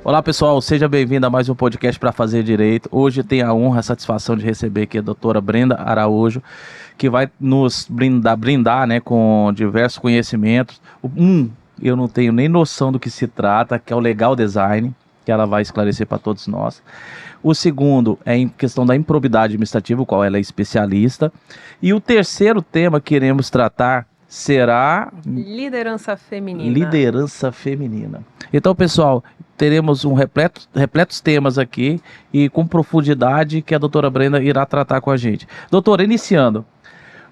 Olá pessoal, seja bem-vindo a mais um podcast para fazer direito. Hoje tem a honra, a satisfação de receber aqui a doutora Brenda Araújo, que vai nos brindar, né, com diversos conhecimentos. Eu não tenho nem noção do que se trata, que é o legal design, que ela vai esclarecer para todos nós. O segundo é em questão da improbidade administrativa, o qual ela é especialista. E o terceiro tema que iremos tratar será... Liderança feminina. Liderança feminina. Então, pessoal, teremos repletos temas aqui e com profundidade que a doutora Brenda irá tratar com a gente. Doutora, iniciando,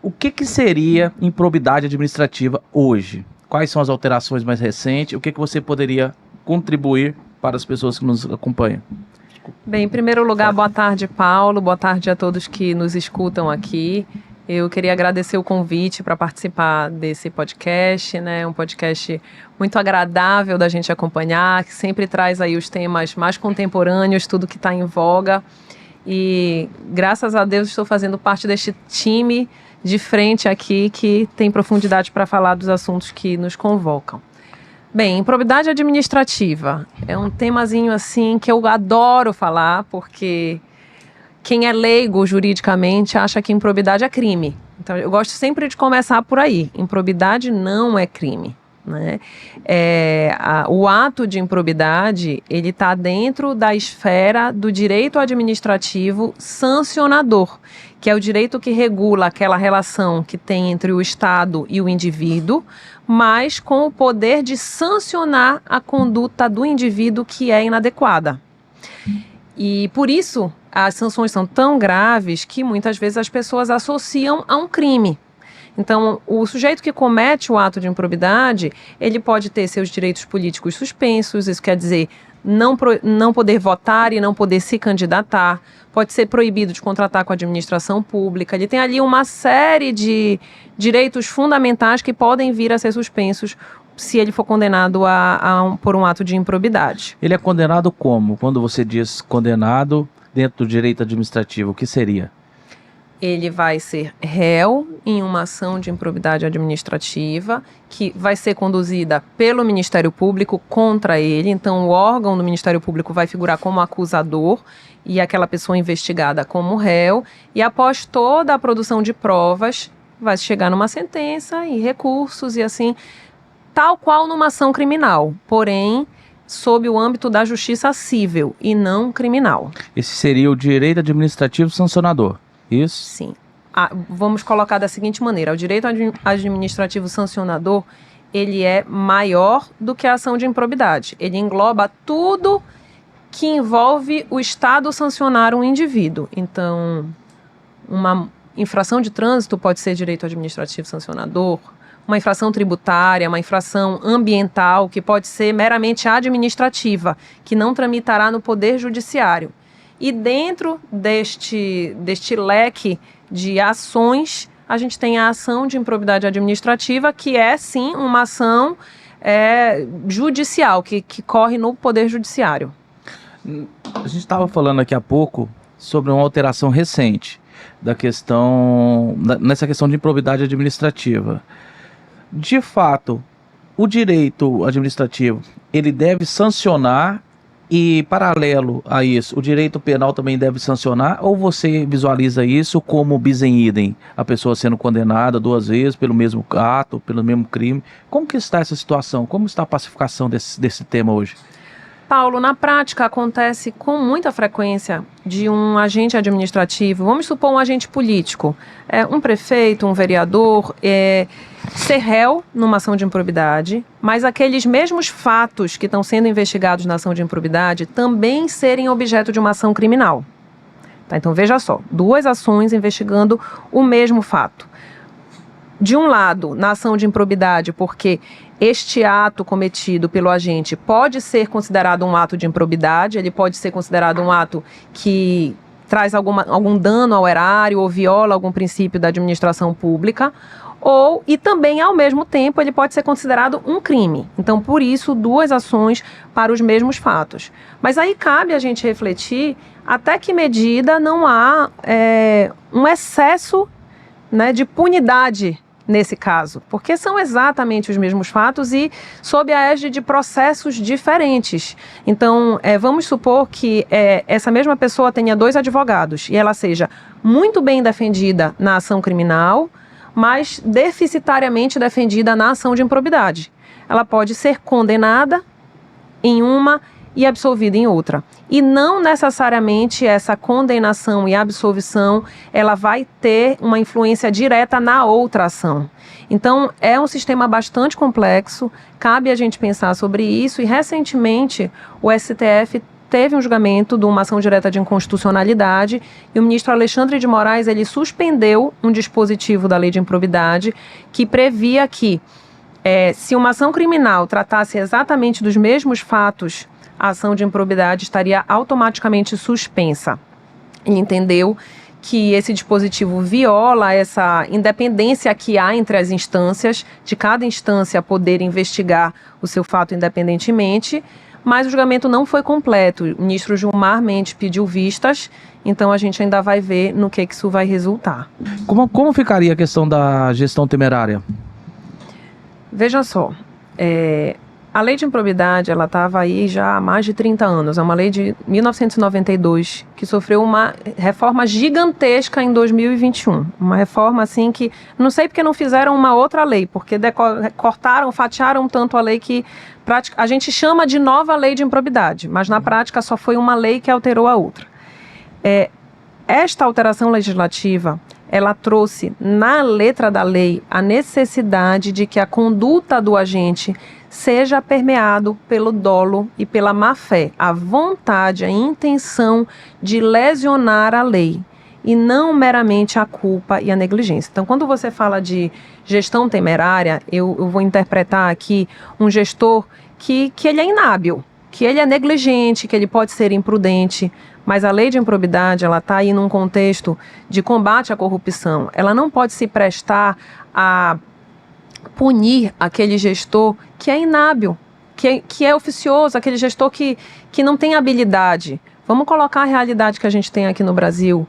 o que seria improbidade administrativa hoje? Quais são as alterações mais recentes? O que você poderia contribuir para as pessoas que nos acompanham? Bem, em primeiro lugar, boa tarde, Paulo. Boa tarde a todos que nos escutam aqui. Eu queria agradecer o convite para participar desse podcast, né? Um podcast muito agradável da gente acompanhar, que sempre traz aí os temas mais contemporâneos, tudo que está em voga. E graças a Deus estou fazendo parte deste time de frente aqui que tem profundidade para falar dos assuntos que nos convocam. Bem, improbidade administrativa é um temazinho assim que eu adoro falar, porque quem é leigo juridicamente acha que improbidade é crime. Então, eu gosto sempre de começar por aí. Improbidade não é crime, né? O ato de improbidade, ele está dentro da esfera do direito administrativo sancionador, que é o direito que regula aquela relação que tem entre o Estado e o indivíduo, mas com o poder de sancionar a conduta do indivíduo que é inadequada. E por isso as sanções são tão graves que muitas vezes as pessoas associam a um crime. Então, o sujeito que comete o ato de improbidade, ele pode ter seus direitos políticos suspensos, isso quer dizer não poder votar e não poder se candidatar, pode ser proibido de contratar com a administração pública, ele tem ali uma série de direitos fundamentais que podem vir a ser suspensos se ele for condenado por um ato de improbidade. Ele é condenado como? Quando você diz condenado dentro do direito administrativo, o que seria? Ele vai ser réu em uma ação de improbidade administrativa que vai ser conduzida pelo Ministério Público contra ele. Então, o órgão do Ministério Público vai figurar como acusador e aquela pessoa investigada como réu. E após toda a produção de provas, vai chegar numa sentença e recursos e assim, tal qual numa ação criminal, porém sob o âmbito da justiça civil e não criminal. Esse seria o direito administrativo sancionador, isso? Sim. Vamos colocar da seguinte maneira, o direito administrativo sancionador, ele é maior do que a ação de improbidade. Ele engloba tudo que envolve o Estado sancionar um indivíduo. Então, uma infração de trânsito pode ser direito administrativo sancionador, uma infração tributária, uma infração ambiental, que pode ser meramente administrativa, que não tramitará no Poder Judiciário. E dentro deste leque de ações, a gente tem a ação de improbidade administrativa, que é, sim, uma ação judicial, que corre no Poder Judiciário. A gente estava falando aqui há pouco sobre uma alteração recente nessa questão de improbidade administrativa. De fato, o direito administrativo, ele deve sancionar e, paralelo a isso, o direito penal também deve sancionar, ou você visualiza isso como bis in idem, a pessoa sendo condenada 2 vezes pelo mesmo ato, pelo mesmo crime? Como que está essa situação? Como está a pacificação desse tema hoje? Paulo, na prática acontece com muita frequência de um agente administrativo, vamos supor um agente político, um prefeito, um vereador, ser réu numa ação de improbidade, mas aqueles mesmos fatos que estão sendo investigados na ação de improbidade também serem objeto de uma ação criminal. Tá, então veja só, 2 ações investigando o mesmo fato. De um lado, na ação de improbidade, porque este ato cometido pelo agente pode ser considerado um ato de improbidade, ele pode ser considerado um ato que traz algum dano ao erário ou viola algum princípio da administração pública, e também, ao mesmo tempo, ele pode ser considerado um crime. Então, por isso, 2 ações para os mesmos fatos. Mas aí cabe a gente refletir até que medida não há um excesso, né, de punidade nesse caso, porque são exatamente os mesmos fatos e sob a égide de processos diferentes. Então, vamos supor que essa mesma pessoa tenha 2 advogados e ela seja muito bem defendida na ação criminal, mas deficitariamente defendida na ação de improbidade. Ela pode ser condenada em uma e absolvida em outra. E não necessariamente essa condenação e absolvição, ela vai ter uma influência direta na outra ação. Então, é um sistema bastante complexo, cabe a gente pensar sobre isso, e recentemente o STF teve um julgamento de uma ação direta de inconstitucionalidade e o ministro Alexandre de Moraes, ele suspendeu um dispositivo da lei de improbidade que previa que se uma ação criminal tratasse exatamente dos mesmos fatos, a ação de improbidade estaria automaticamente suspensa. Ele entendeu que esse dispositivo viola essa independência que há entre as instâncias, de cada instância poder investigar o seu fato independentemente, mas o julgamento não foi completo. O ministro Gilmar Mendes pediu vistas, então a gente ainda vai ver no que isso vai resultar. Como ficaria a questão da gestão temerária? Veja só, a lei de improbidade, ela estava aí já há mais de 30 anos. É uma lei de 1992 que sofreu uma reforma gigantesca em 2021. Uma reforma assim que, não sei porque não fizeram uma outra lei, porque cortaram, fatiaram tanto a lei que a gente chama de nova lei de improbidade, mas na prática só foi uma lei que alterou a outra. Esta alteração legislativa, ela trouxe na letra da lei a necessidade de que a conduta do agente seja permeado pelo dolo e pela má-fé, a vontade, a intenção de lesionar a lei, e não meramente a culpa e a negligência. Então, quando você fala de gestão temerária, eu vou interpretar aqui um gestor que ele é inábil, que ele é negligente, que ele pode ser imprudente, mas a lei de improbidade, ela está aí num contexto de combate à corrupção. Ela não pode se prestar a punir aquele gestor que é inábil, que é oficioso, aquele gestor que não tem habilidade. Vamos colocar a realidade que a gente tem aqui no Brasil.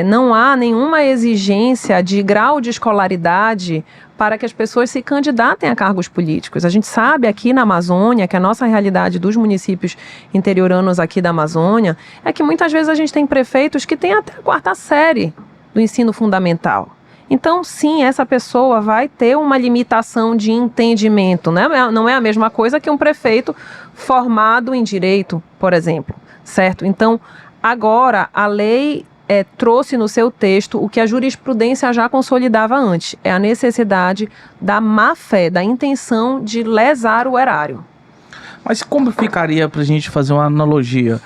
Não há nenhuma exigência de grau de escolaridade para que as pessoas se candidatem a cargos políticos. A gente sabe aqui na Amazônia, que a nossa realidade dos municípios interioranos aqui da Amazônia, é que muitas vezes a gente tem prefeitos que têm até a 4ª série do ensino fundamental. Então, sim, essa pessoa vai ter uma limitação de entendimento, né? Não é a mesma coisa que um prefeito formado em direito, por exemplo, certo? Então, agora, a lei trouxe no seu texto o que a jurisprudência já consolidava antes, é a necessidade da má-fé, da intenção de lesar o erário. Mas como ficaria, para a gente fazer uma analogia?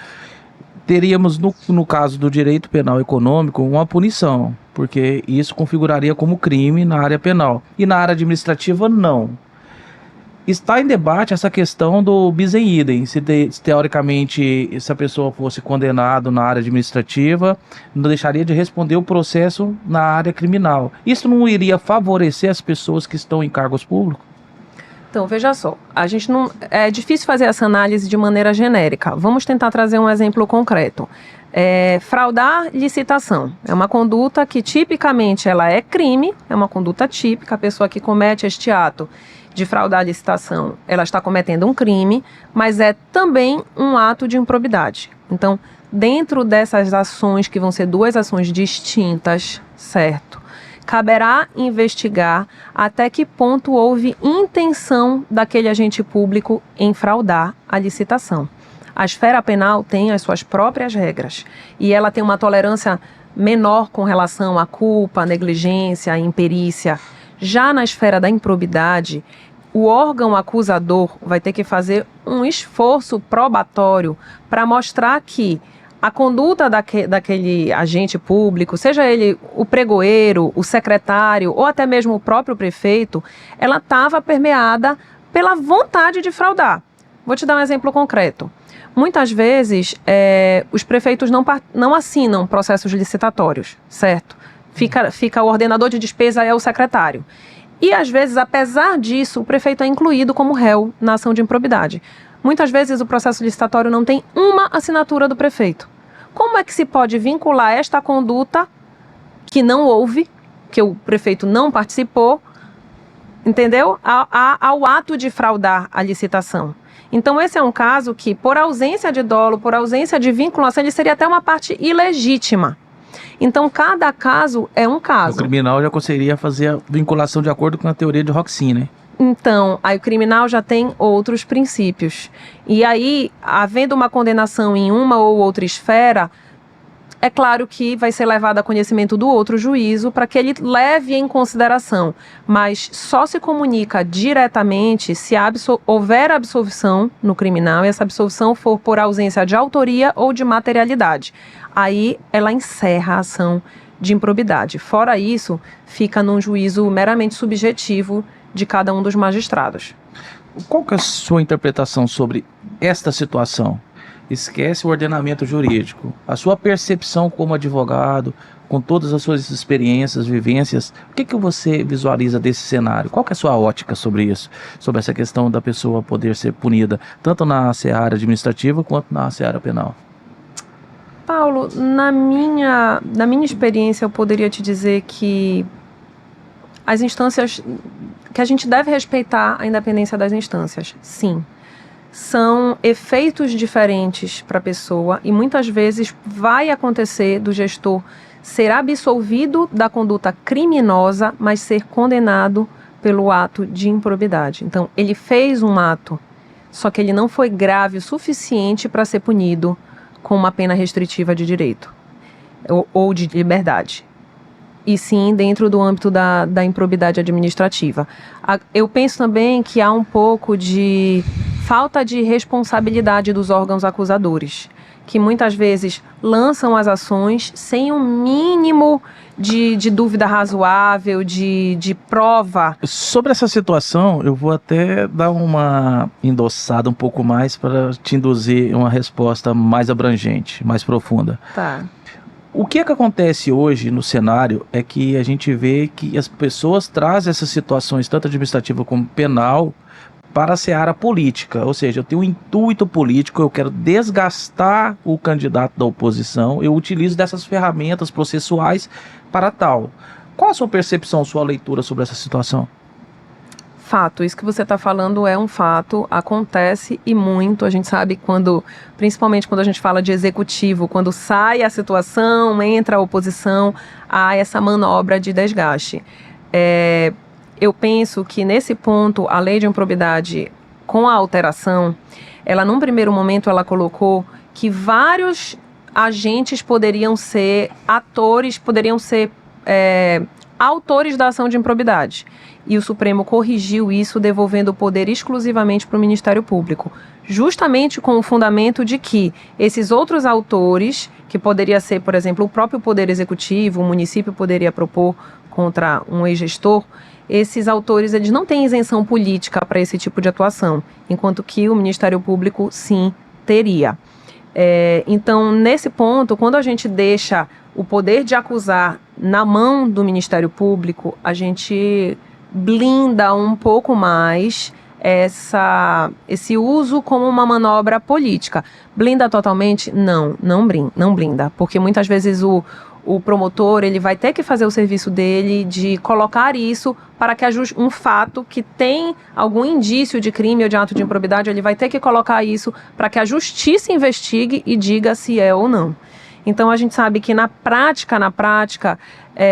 Teríamos, no caso do direito penal econômico, uma punição, porque isso configuraria como crime na área penal. E na área administrativa, não. Está em debate essa questão do bis in idem, se teoricamente, se a pessoa fosse condenada na área administrativa, não deixaria de responder o processo na área criminal. Isso não iria favorecer as pessoas que estão em cargos públicos? Então, veja só, é difícil fazer essa análise de maneira genérica. Vamos tentar trazer um exemplo concreto. Fraudar licitação é uma conduta que tipicamente ela é crime, é uma conduta típica. A pessoa que comete este ato de fraudar a licitação, ela está cometendo um crime, mas é também um ato de improbidade. Então, dentro dessas ações, que vão ser 2 ações distintas, certo? Caberá investigar até que ponto houve intenção daquele agente público em fraudar a licitação. A esfera penal tem as suas próprias regras e ela tem uma tolerância menor com relação à culpa, à negligência, à imperícia. Já na esfera da improbidade, o órgão acusador vai ter que fazer um esforço probatório para mostrar que a conduta daquele agente público, seja ele o pregoeiro, o secretário ou até mesmo o próprio prefeito, ela estava permeada pela vontade de fraudar. Vou te dar um exemplo concreto. Muitas vezes, os prefeitos não assinam processos licitatórios, certo? Fica o ordenador de despesa é o secretário. E, às vezes, apesar disso, o prefeito é incluído como réu na ação de improbidade. Muitas vezes o processo licitatório não tem uma assinatura do prefeito. Como é que se pode vincular esta conduta que não houve, que o prefeito não participou, entendeu? Ao ato de fraudar a licitação. Então, esse é um caso que, por ausência de dolo, por ausência de vinculação, ele seria até uma parte ilegítima. Então, cada caso é um caso. O criminal já conseguiria fazer a vinculação de acordo com a teoria de Roxin, né? Então, aí o criminal já tem outros princípios. E aí, havendo uma condenação em uma ou outra esfera, é claro que vai ser levado a conhecimento do outro juízo para que ele leve em consideração. Mas só se comunica diretamente se houver absolvição no criminal e essa absolvição for por ausência de autoria ou de materialidade. Aí ela encerra a ação de improbidade. Fora isso, fica num juízo meramente subjetivo de cada um dos magistrados. Qual que é a sua interpretação sobre esta situação? Esquece o ordenamento jurídico. A sua percepção como advogado, com todas as suas experiências, vivências, o que você visualiza desse cenário? Qual que é a sua ótica sobre isso? Sobre essa questão da pessoa poder ser punida, tanto na seara administrativa quanto na seara penal? Paulo, na minha experiência, eu poderia te dizer que as instâncias, que a gente deve respeitar a independência das instâncias, sim. São efeitos diferentes para a pessoa e muitas vezes vai acontecer do gestor ser absolvido da conduta criminosa, mas ser condenado pelo ato de improbidade. Então, ele fez um ato, só que ele não foi grave o suficiente para ser punido com uma pena restritiva de direito ou de liberdade. E sim dentro do âmbito da improbidade administrativa. Eu penso também que há um pouco de falta de responsabilidade dos órgãos acusadores, que muitas vezes lançam as ações sem um mínimo de dúvida razoável, de prova. Sobre essa situação, eu vou até dar uma endossada um pouco mais para te induzir uma resposta mais abrangente, mais profunda. Tá. O que acontece hoje no cenário é que a gente vê que as pessoas trazem essas situações, tanto administrativa como penal, para a seara política. Ou seja, eu tenho um intuito político, eu quero desgastar o candidato da oposição, eu utilizo dessas ferramentas processuais para tal. Qual a sua percepção, sua leitura sobre essa situação? Fato, isso que você está falando é um fato, acontece e muito. A gente sabe principalmente quando a gente fala de executivo, quando sai a situação, entra a oposição, há essa manobra de desgaste. Eu penso que nesse ponto, a lei de improbidade, com a alteração, ela num primeiro momento ela colocou que vários agentes poderiam ser atores, poderiam ser autores da ação de improbidade. E o Supremo corrigiu isso, devolvendo o poder exclusivamente para o Ministério Público, justamente com o fundamento de que esses outros autores, que poderia ser, por exemplo, o próprio Poder Executivo, o município poderia propor contra um ex-gestor, esses autores eles não têm isenção política para esse tipo de atuação, enquanto que o Ministério Público, sim, teria. Então, nesse ponto, quando a gente deixa o poder de acusar na mão do Ministério Público, a gente blinda um pouco mais esse uso como uma manobra política. Blinda totalmente? Não blinda, porque muitas vezes o promotor ele vai ter que fazer o serviço dele de colocar isso para que um fato que tem algum indício de crime ou de ato de improbidade, ele vai ter que colocar isso para que a justiça investigue e diga se é ou não. Então a gente sabe que na prática,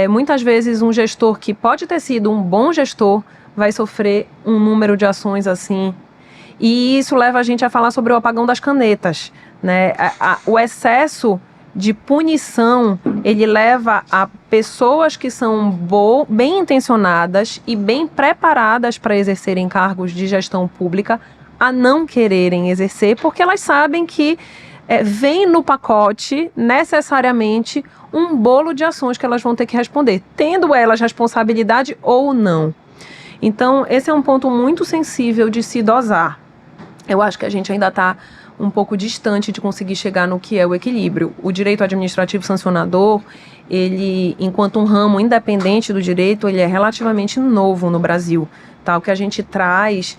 muitas vezes um gestor que pode ter sido um bom gestor vai sofrer um número de ações assim. E isso leva a gente a falar sobre o apagão das canetas, né? O excesso de punição, ele leva a pessoas que são bem intencionadas e bem preparadas para exercerem cargos de gestão pública a não quererem exercer, porque elas sabem que vem no pacote, necessariamente, um bolo de ações que elas vão ter que responder, tendo elas responsabilidade ou não. Então, esse é um ponto muito sensível de se dosar. Eu acho que a gente ainda está um pouco distante de conseguir chegar no que é o equilíbrio. O direito administrativo sancionador, ele, enquanto um ramo independente do direito, ele é relativamente novo no Brasil. Tá? O que a gente traz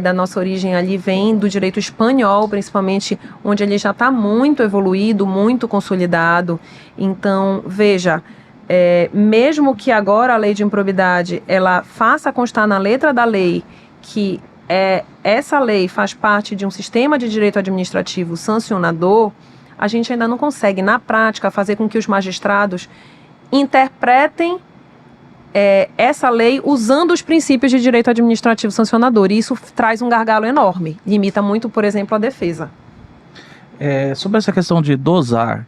da nossa origem ali vem do direito espanhol, principalmente, onde ele já está muito evoluído, muito consolidado. Então, veja, mesmo que agora a lei de improbidade ela faça constar na letra da lei que essa lei faz parte de um sistema de direito administrativo sancionador, a gente ainda não consegue, na prática, fazer com que os magistrados interpretem essa lei usando os princípios de direito administrativo sancionador. E isso traz um gargalo enorme. Limita muito, por exemplo, a defesa. Sobre essa questão de dosar,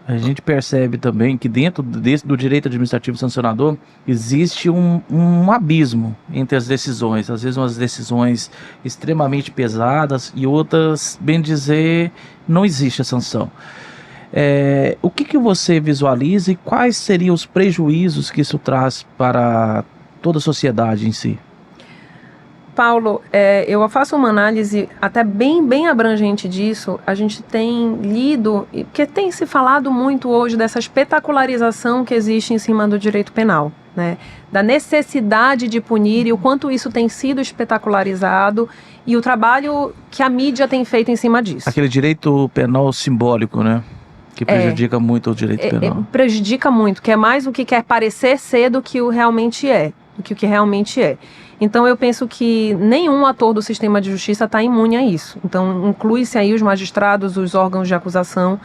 a gente percebe também que dentro do direito administrativo sancionador existe um abismo entre as decisões. Às vezes umas decisões extremamente pesadas e outras, bem dizer, não existe a sanção. O que você visualiza e quais seriam os prejuízos que isso traz para toda a sociedade em si? Paulo, eu faço uma análise até bem abrangente disso. A gente tem lido, porque tem se falado muito hoje dessa espetacularização que existe em cima do direito penal, né? Da necessidade de punir e o quanto isso tem sido espetacularizado e o trabalho que a mídia tem feito em cima disso. Aquele direito penal simbólico, né? Que prejudica muito o direito penal. Prejudica muito, que é mais o que quer parecer ser do que o realmente é. Então, eu penso que nenhum ator do sistema de justiça está imune a isso. Então, inclui-se aí os magistrados, os órgãos de acusação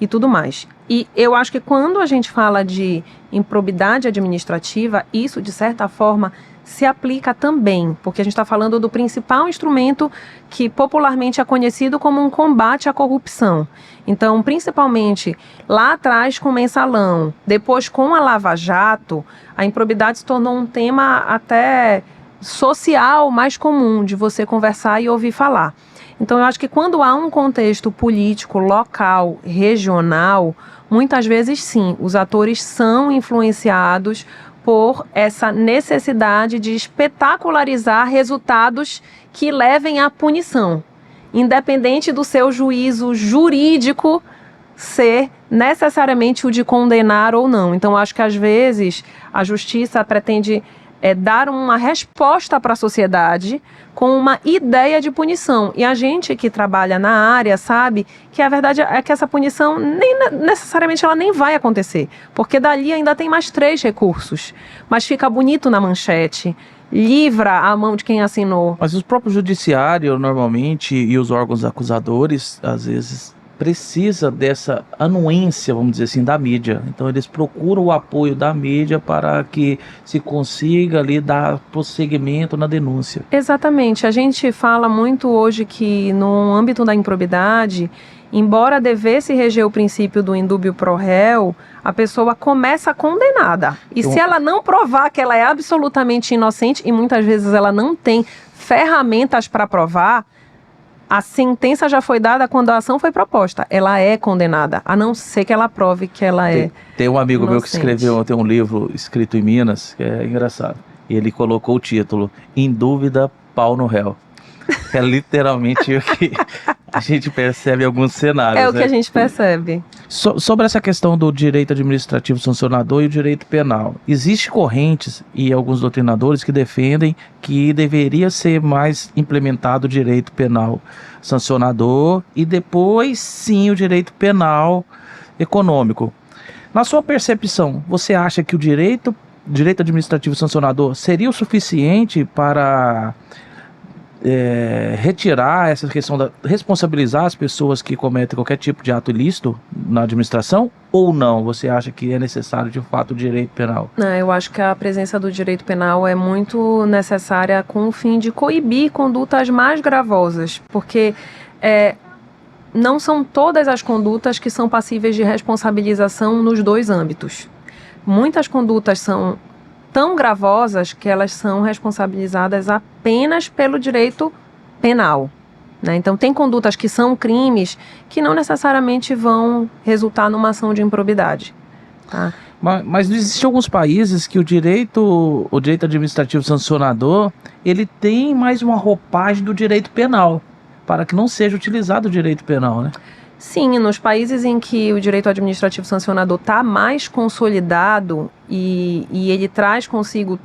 e tudo mais. E eu acho que quando a gente fala de improbidade administrativa, isso, de certa forma, se aplica também, porque a gente está falando do principal instrumento que popularmente é conhecido como um combate à corrupção. Então, principalmente lá atrás com o Mensalão, depois com a Lava Jato, a improbidade se tornou um tema até social mais comum de você conversar e ouvir falar. Então, eu acho que quando há um contexto político, local, regional, muitas vezes sim, os atores são influenciados por essa necessidade de espetacularizar resultados que levem à punição, independente do seu juízo jurídico ser necessariamente o de condenar ou não. Então, acho que às vezes a justiça pretende dar uma resposta para a sociedade com uma ideia de punição. E a gente que trabalha na área sabe que a verdade é que essa punição nem necessariamente ela nem vai acontecer, porque dali ainda tem mais 3 recursos. Mas fica bonito na manchete, livra a mão de quem assinou. Mas os próprios judiciários, normalmente, e os órgãos acusadores, às vezes, precisa dessa anuência, vamos dizer assim, da mídia. Então eles procuram o apoio da mídia para que se consiga ali dar prosseguimento na denúncia. Exatamente. A gente fala muito hoje que no âmbito da improbidade, embora devesse reger o princípio do indúbio pro réu, a pessoa começa condenada. E se ela não provar que ela é absolutamente inocente, e muitas vezes ela não tem ferramentas para provar, a sentença já foi dada quando a ação foi proposta. Ela é condenada, a não ser que ela prove que ela é Tem um amigo meu que inocente. tem um livro escrito em Minas, que é engraçado. E ele colocou o título, Em Dúvida, Pau no Réu. É literalmente o que a gente percebe em alguns cenários. É o que a gente percebe. Sobre essa questão do direito administrativo sancionador e o direito penal, existem correntes e alguns doutrinadores que defendem que deveria ser mais implementado o direito penal sancionador e depois sim o direito penal econômico. Na sua percepção, você acha que o direito administrativo sancionador seria o suficiente para retirar essa questão da responsabilizar as pessoas que cometem qualquer tipo de ato ilícito na administração, ou não? Você acha que é necessário de fato o direito penal? Eu acho que a presença do direito penal é muito necessária com o fim de coibir condutas mais gravosas, porque não são todas as condutas que são passíveis de responsabilização nos 2 âmbitos. Muitas condutas são tão gravosas que elas são responsabilizadas apenas pelo direito penal, né? Então, tem condutas que são crimes que não necessariamente vão resultar numa ação de improbidade. Tá? Mas existem alguns países que o direito administrativo sancionador, ele tem mais uma roupagem do direito penal, para que não seja utilizado o direito penal, né? Sim, nos países em que o direito administrativo sancionador está mais consolidado e ele traz consigo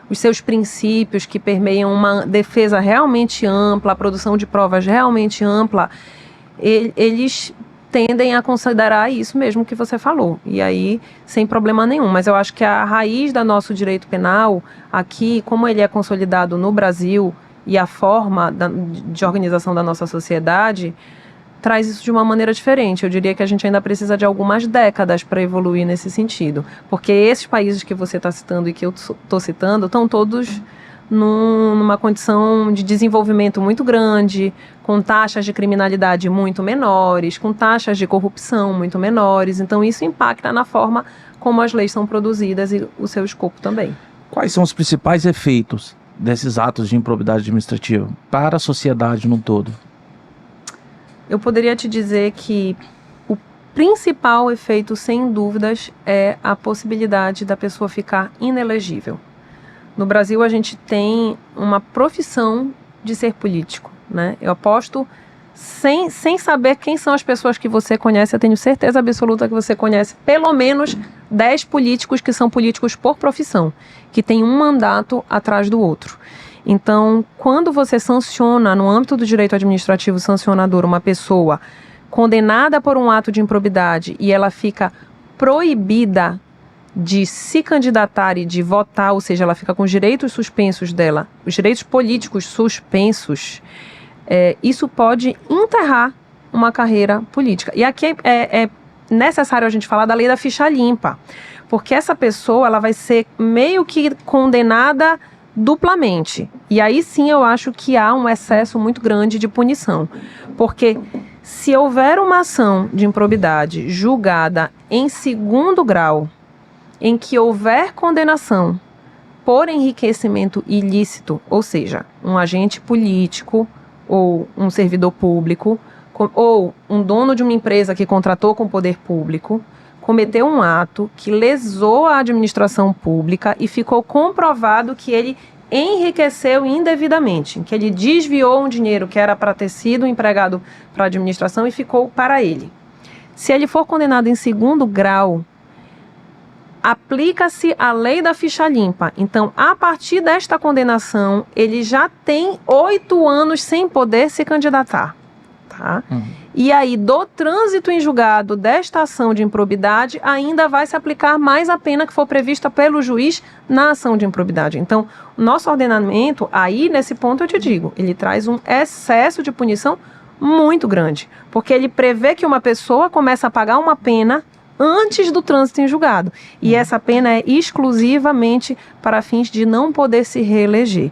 os seus princípios que permeiam uma defesa realmente ampla, a produção de provas realmente ampla, eles tendem a considerar isso mesmo que você falou, e aí sem problema nenhum. Mas eu acho que a raiz do nosso direito penal aqui, como ele é consolidado no Brasil e a forma de organização da nossa sociedade, traz isso de uma maneira diferente. Eu diria que a gente ainda precisa de algumas décadas para evoluir nesse sentido, porque esses países que você está citando e que eu estou citando estão todos numa condição de desenvolvimento muito grande, com taxas de criminalidade muito menores, com taxas de corrupção muito menores. Então isso impacta na forma como as leis são produzidas e o seu escopo também. Quais são os principais efeitos desses atos de improbidade administrativa para a sociedade no todo? Eu poderia te dizer que o principal efeito, sem dúvidas, é a possibilidade da pessoa ficar inelegível. No Brasil, a gente tem uma profissão de ser político, né? Eu aposto, sem saber quem são as pessoas que você conhece, eu tenho certeza absoluta que você conhece pelo menos 10 políticos que são políticos por profissão, que têm um mandato atrás do outro. Então, quando você sanciona, no âmbito do direito administrativo sancionador, uma pessoa condenada por um ato de improbidade e ela fica proibida de se candidatar e de votar, ou seja, ela fica com os direitos suspensos dela, os direitos políticos suspensos, isso pode enterrar uma carreira política. E aqui é necessário a gente falar da lei da ficha limpa, porque essa pessoa ela vai ser meio que condenada duplamente. E aí sim eu acho que há um excesso muito grande de punição, porque se houver uma ação de improbidade julgada em segundo grau, em que houver condenação por enriquecimento ilícito, ou seja, um agente político ou um servidor público ou um dono de uma empresa que contratou com o poder público, cometeu um ato que lesou a administração pública e ficou comprovado que ele enriqueceu indevidamente, que ele desviou um dinheiro que era para ter sido empregado para a administração e ficou para ele. Se ele for condenado em segundo grau, aplica-se a lei da ficha limpa. Então, a partir desta condenação, ele já tem 8 anos sem poder se candidatar. Tá? E aí, do trânsito em julgado desta ação de improbidade, ainda vai se aplicar mais a pena que for prevista pelo juiz na ação de improbidade. Então, o nosso ordenamento, aí, nesse ponto eu te digo, ele traz um excesso de punição muito grande, porque ele prevê que uma pessoa começa a pagar uma pena antes do trânsito em julgado. E essa pena é exclusivamente para fins de não poder se reeleger.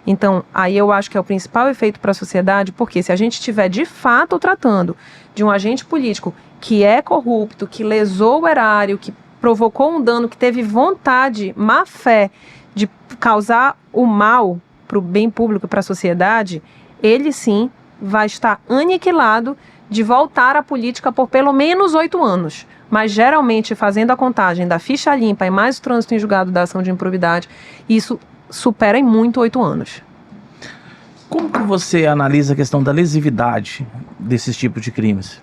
Então, aí eu acho que é o principal efeito para a sociedade, porque se a gente estiver de fato tratando de um agente político que é corrupto, que lesou o erário, que provocou um dano, que teve vontade, má fé de causar o mal para o bem público, para a sociedade, ele sim vai estar aniquilado de voltar à política por pelo menos 8 anos. Mas geralmente, fazendo a contagem da ficha limpa e mais o trânsito em julgado da ação de improbidade, isso supera em muito 8 anos. Como que você analisa a questão da lesividade desses tipos de crimes?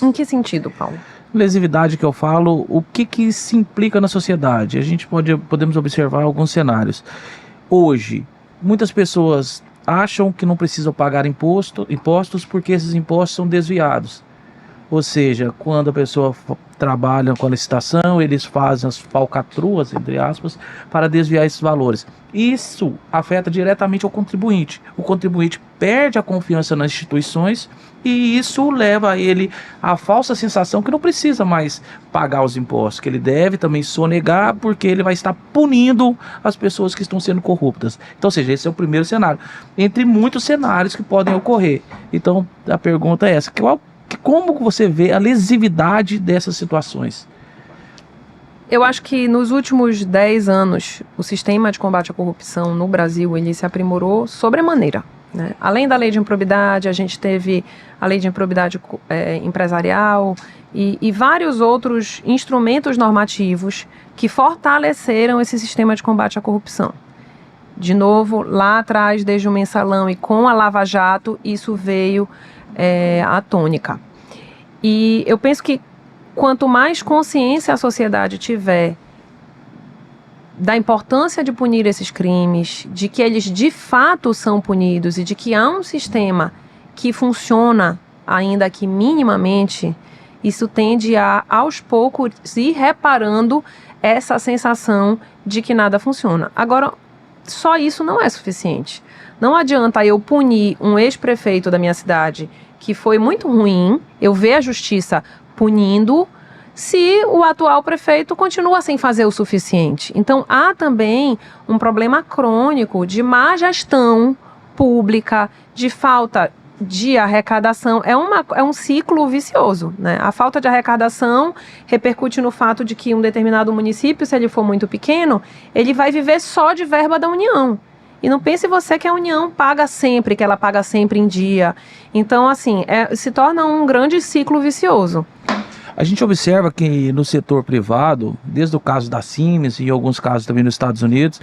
Em que sentido, Paulo? Lesividade que eu falo, o que se implica na sociedade? A gente podemos observar alguns cenários. Hoje, muitas pessoas acham que não precisam pagar impostos porque esses impostos são desviados. Ou seja, quando a pessoa trabalha com a licitação, eles fazem as falcatruas, entre aspas, para desviar esses valores. Isso afeta diretamente ao contribuinte. O contribuinte perde a confiança nas instituições e isso leva a ele à falsa sensação que não precisa mais pagar os impostos, que ele deve também sonegar porque ele vai estar punindo as pessoas que estão sendo corruptas. Então, ou seja, esse é o primeiro cenário, entre muitos cenários que podem ocorrer. Então, a pergunta é essa: como você vê a lesividade dessas situações? Eu acho que nos últimos 10 anos, o sistema de combate à corrupção no Brasil, ele se aprimorou sobremaneira, né? Além da lei de improbidade, a gente teve a lei de improbidade empresarial e vários outros instrumentos normativos que fortaleceram esse sistema de combate à corrupção. De novo, lá atrás, desde o Mensalão e com a Lava Jato, isso veio à tônica. E eu penso que quanto mais consciência a sociedade tiver da importância de punir esses crimes, de que eles de fato são punidos e de que há um sistema que funciona, ainda que minimamente, isso tende a, aos poucos, ir reparando essa sensação de que nada funciona. Agora, só isso não é suficiente. Não adianta eu punir um ex-prefeito da minha cidade que foi muito ruim, eu ver a justiça punindo, se o atual prefeito continua sem fazer o suficiente. Então, há também um problema crônico de má gestão pública, de falta de arrecadação. É um ciclo vicioso, né? A falta de arrecadação repercute no fato de que um determinado município, se ele for muito pequeno, ele vai viver só de verba da União. E não pense você que a União paga sempre, que ela paga sempre em dia. Então, assim, se torna um grande ciclo vicioso. A gente observa que no setor privado, desde o caso da Siemens e em alguns casos também nos Estados Unidos,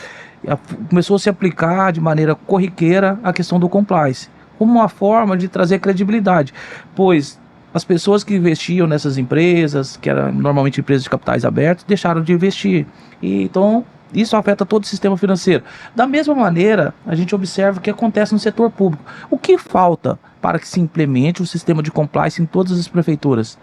começou a se aplicar de maneira corriqueira a questão do compliance, como uma forma de trazer credibilidade, pois as pessoas que investiam nessas empresas, que eram normalmente empresas de capitais abertos, deixaram de investir. E, então, isso afeta todo o sistema financeiro. Da mesma maneira, a gente observa o que acontece no setor público. O que falta para que se implemente o sistema de compliance em todas as prefeituras?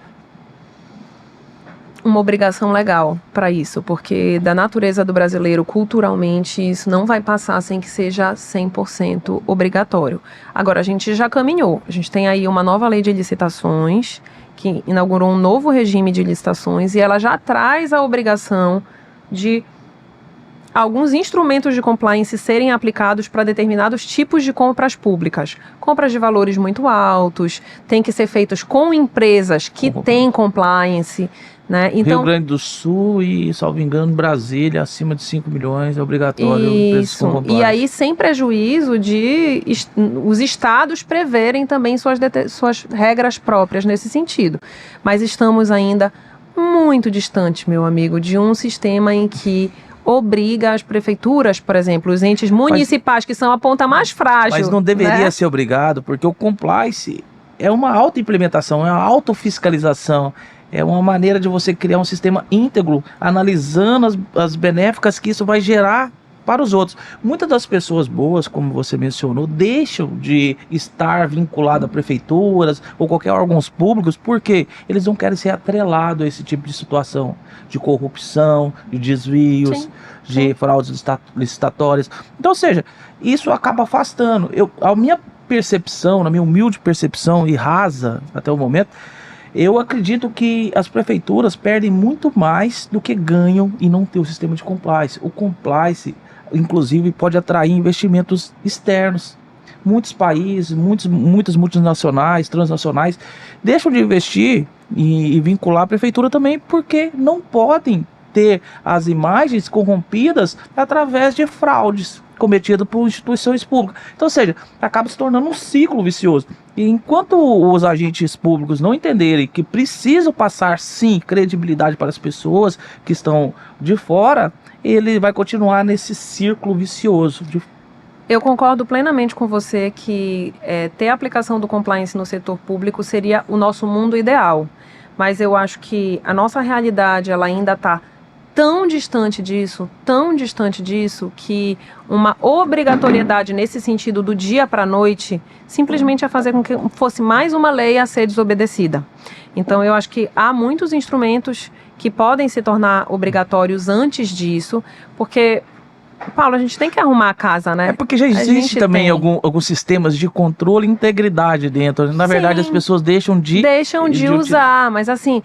Uma obrigação legal para isso, porque da natureza do brasileiro, culturalmente, isso não vai passar sem que seja 100% obrigatório. Agora, a gente já caminhou. A gente tem aí uma nova lei de licitações, que inaugurou um novo regime de licitações, e ela já traz a obrigação de alguns instrumentos de compliance serem aplicados para determinados tipos de compras públicas. Compras de valores muito altos, têm que ser feitas com empresas que têm compliance, né? Então, Rio Grande do Sul e, salvo engano, Brasília, acima de 5 milhões, é obrigatório. Isso, e aí sem prejuízo de os estados preverem também suas regras próprias nesse sentido. Mas estamos ainda muito distante, meu amigo, de um sistema em que obriga as prefeituras, por exemplo, os entes municipais, que são a ponta mais frágil. Mas não deveria, né, ser obrigado, porque o compliance é uma auto-implementação, é uma autofiscalização, é uma maneira de você criar um sistema íntegro, analisando as benéficas que isso vai gerar para os outros. Muitas das pessoas boas, como você mencionou, deixam de estar vinculadas a prefeituras ou qualquer órgãos públicos porque eles não querem ser atrelados a esse tipo de situação, de corrupção, de desvios, sim, de fraudes licitatórias. Então, ou seja, isso acaba afastando. A minha percepção, na minha humilde percepção e rasa até o momento, eu acredito que as prefeituras perdem muito mais do que ganham em não ter o sistema de compliance. O compliance, inclusive, pode atrair investimentos externos. Muitos países, muitas multinacionais, transnacionais, deixam de investir e vincular a prefeitura também porque não podem ter as imagens corrompidas através de fraudes cometidas por instituições públicas. Então, ou seja, acaba se tornando um ciclo vicioso. E enquanto os agentes públicos não entenderem que precisam passar, sim, credibilidade para as pessoas que estão de fora, ele vai continuar nesse círculo vicioso. Eu concordo plenamente com você que ter a aplicação do compliance no setor público seria o nosso mundo ideal. Mas eu acho que a nossa realidade ela ainda está tão distante disso, que uma obrigatoriedade nesse sentido do dia para a noite simplesmente ia fazer com que fosse mais uma lei a ser desobedecida. Então eu acho que há muitos instrumentos que podem se tornar obrigatórios antes disso, porque, Paulo, a gente tem que arrumar a casa, né? É porque já existe também alguns sistemas de controle e integridade dentro. Na verdade, as pessoas deixam de usar. Mas assim,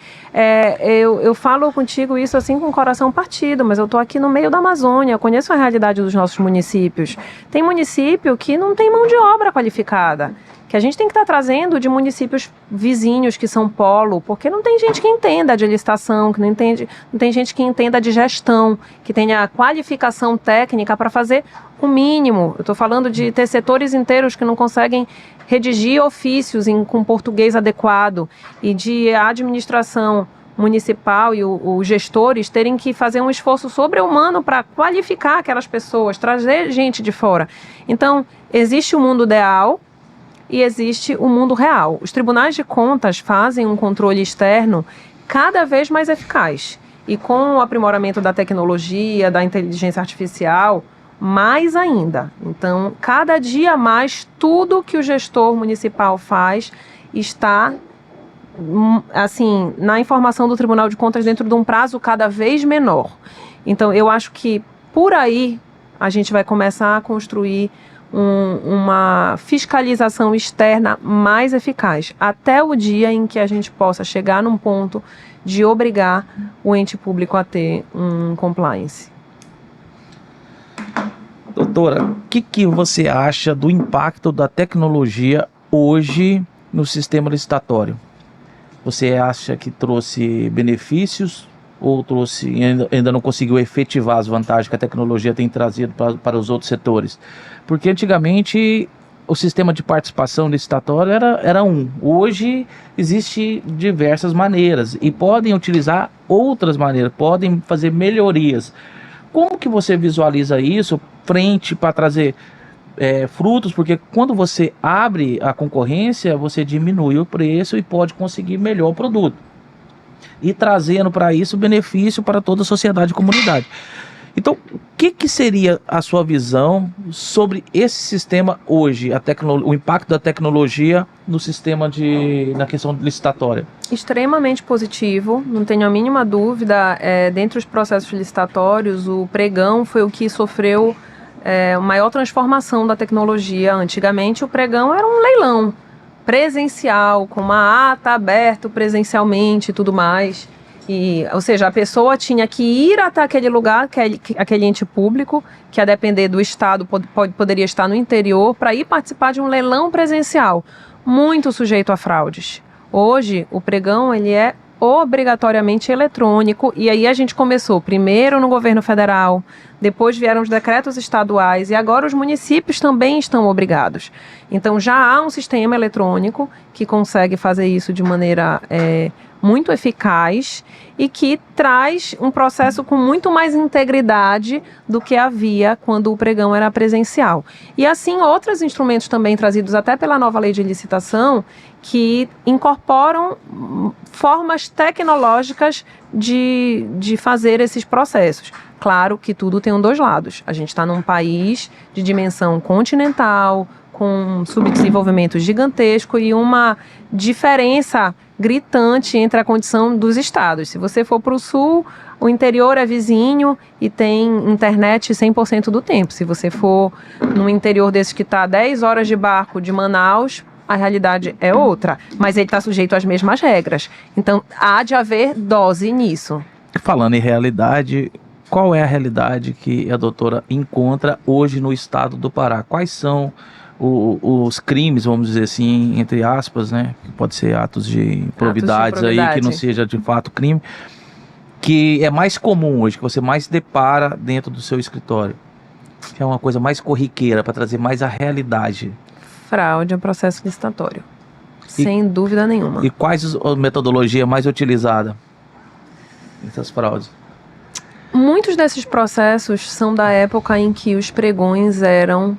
eu falo contigo isso assim com o coração partido, mas eu tô aqui no meio da Amazônia, eu conheço a realidade dos nossos municípios. Tem município que não tem mão de obra qualificada, que a gente tem que estar trazendo de municípios vizinhos que são polo, porque não tem gente que entenda de licitação, que não tem gente que entenda de gestão, que tenha qualificação técnica para fazer o mínimo. Eu estou falando de ter setores inteiros que não conseguem redigir ofícios com português adequado e de administração municipal e os gestores terem que fazer um esforço sobre-humano para qualificar aquelas pessoas, trazer gente de fora. Então, existe o mundo ideal e existe o mundo real. Os tribunais de contas fazem um controle externo cada vez mais eficaz. E com o aprimoramento da tecnologia, da inteligência artificial, mais ainda. Então, cada dia mais, tudo que o gestor municipal faz está assim, na informação do Tribunal de Contas dentro de um prazo cada vez menor. Então, eu acho que por aí a gente vai começar a construir uma fiscalização externa mais eficaz, até o dia em que a gente possa chegar num ponto de obrigar o ente público a ter um compliance. Doutora, o que você acha do impacto da tecnologia hoje no sistema licitatório? Você acha que trouxe benefícios ou ainda não conseguiu efetivar as vantagens que a tecnologia tem trazido para os outros setores? Porque antigamente o sistema de participação licitatória era um. Hoje existe diversas maneiras e podem utilizar outras maneiras, podem fazer melhorias. Como que você visualiza isso frente para trazer frutos? Porque quando você abre a concorrência, você diminui o preço e pode conseguir melhor produto. E trazendo para isso benefício para toda a sociedade e comunidade. Então, o que seria a sua visão sobre esse sistema hoje, o impacto da tecnologia no sistema na questão licitatória? Extremamente positivo, não tenho a mínima dúvida. Dentre os processos licitatórios, o pregão foi o que sofreu maior transformação da tecnologia. Antigamente, o pregão era um leilão presencial, com uma ata aberta presencialmente e tudo mais. Ou seja, a pessoa tinha que ir até aquele lugar, aquele ente público, que a depender do estado poderia estar no interior, para ir participar de um leilão presencial, muito sujeito a fraudes. Hoje, o pregão ele é obrigatoriamente eletrônico, e aí a gente começou primeiro no governo federal, depois vieram os decretos estaduais e agora os municípios também estão obrigados. Então já há um sistema eletrônico que consegue fazer isso de maneira muito eficaz e que traz um processo com muito mais integridade do que havia quando o pregão era presencial. E assim outros instrumentos também trazidos até pela nova lei de licitação que incorporam formas tecnológicas de fazer esses processos. Claro que tudo tem dois lados. A gente está num país de dimensão continental, com um subdesenvolvimento gigantesco e uma diferença gritante entre a condição dos estados. Se você for para o sul, o interior é vizinho e tem internet 100% do tempo. Se você for no interior desse que está 10 horas de barco de Manaus, a realidade é outra, mas ele está sujeito às mesmas regras. Então, há de haver dose nisso. Falando em realidade, qual é a realidade que a doutora encontra hoje no estado do Pará? Quais são os crimes, vamos dizer assim, entre aspas, né? Que pode ser atos de improbidades aí, que não seja de fato crime, que é mais comum hoje, que você mais depara dentro do seu escritório? Que é uma coisa mais corriqueira, para trazer mais a realidade. Fraude é um processo licitatório, sem dúvida nenhuma. E quais a metodologia mais utilizada nessas fraudes? Muitos desses processos são da época em que os pregões eram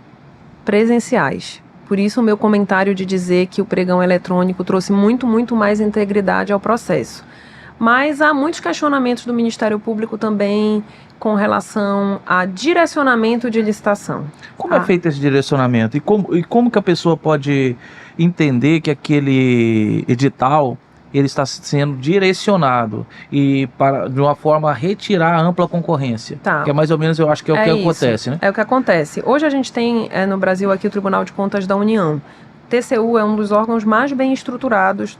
presenciais. Por isso o meu comentário de dizer que o pregão eletrônico trouxe muito, muito mais integridade ao processo. Mas há muitos questionamentos do Ministério Público também com relação a direcionamento de licitação. Como é feito esse direcionamento? E como que a pessoa pode entender que aquele edital ele está sendo direcionado e de uma forma a retirar a ampla concorrência? Tá. Que é mais ou menos, eu acho que é o que acontece, né? É o que acontece. Hoje a gente tem no Brasil aqui o Tribunal de Contas da União. TCU é um dos órgãos mais bem estruturados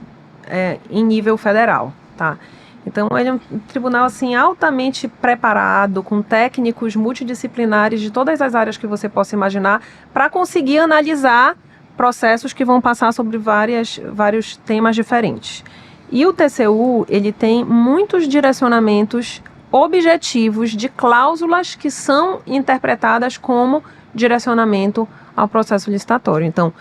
em nível federal, tá? Então, ele é um tribunal assim, altamente preparado, com técnicos multidisciplinares de todas as áreas que você possa imaginar, para conseguir analisar processos que vão passar sobre vários temas diferentes. E o TCU, ele tem muitos direcionamentos objetivos de cláusulas que são interpretadas como direcionamento ao processo licitatório. Então,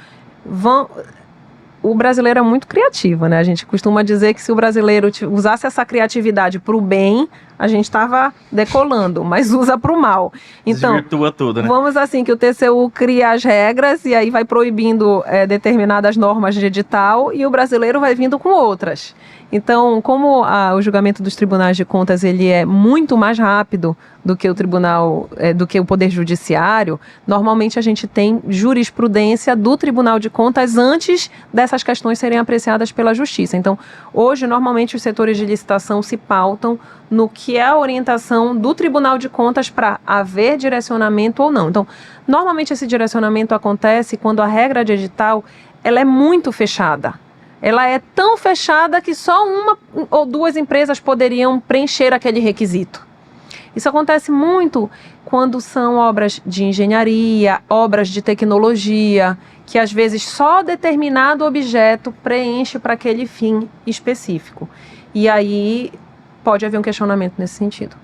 o brasileiro é muito criativo, né? A gente costuma dizer que se o brasileiro usasse essa criatividade para o bem, a gente estava decolando, mas usa para o mal. Então, desvirtua tudo, né? Vamos assim, que o TCU cria as regras e aí vai proibindo determinadas normas de edital e o brasileiro vai vindo com outras. Então, como o julgamento dos tribunais de contas ele é muito mais rápido do que o tribunal, do que o Poder Judiciário, normalmente a gente tem jurisprudência do Tribunal de Contas antes dessas questões serem apreciadas pela Justiça. Então, hoje, normalmente, os setores de licitação se pautam no que é a orientação do Tribunal de Contas para haver direcionamento ou não. Então, normalmente esse direcionamento acontece quando a regra de edital ela é muito fechada. Ela é tão fechada que só uma ou duas empresas poderiam preencher aquele requisito. Isso acontece muito quando são obras de engenharia, obras de tecnologia, que às vezes só determinado objeto preenche para aquele fim específico. E aí pode haver um questionamento nesse sentido.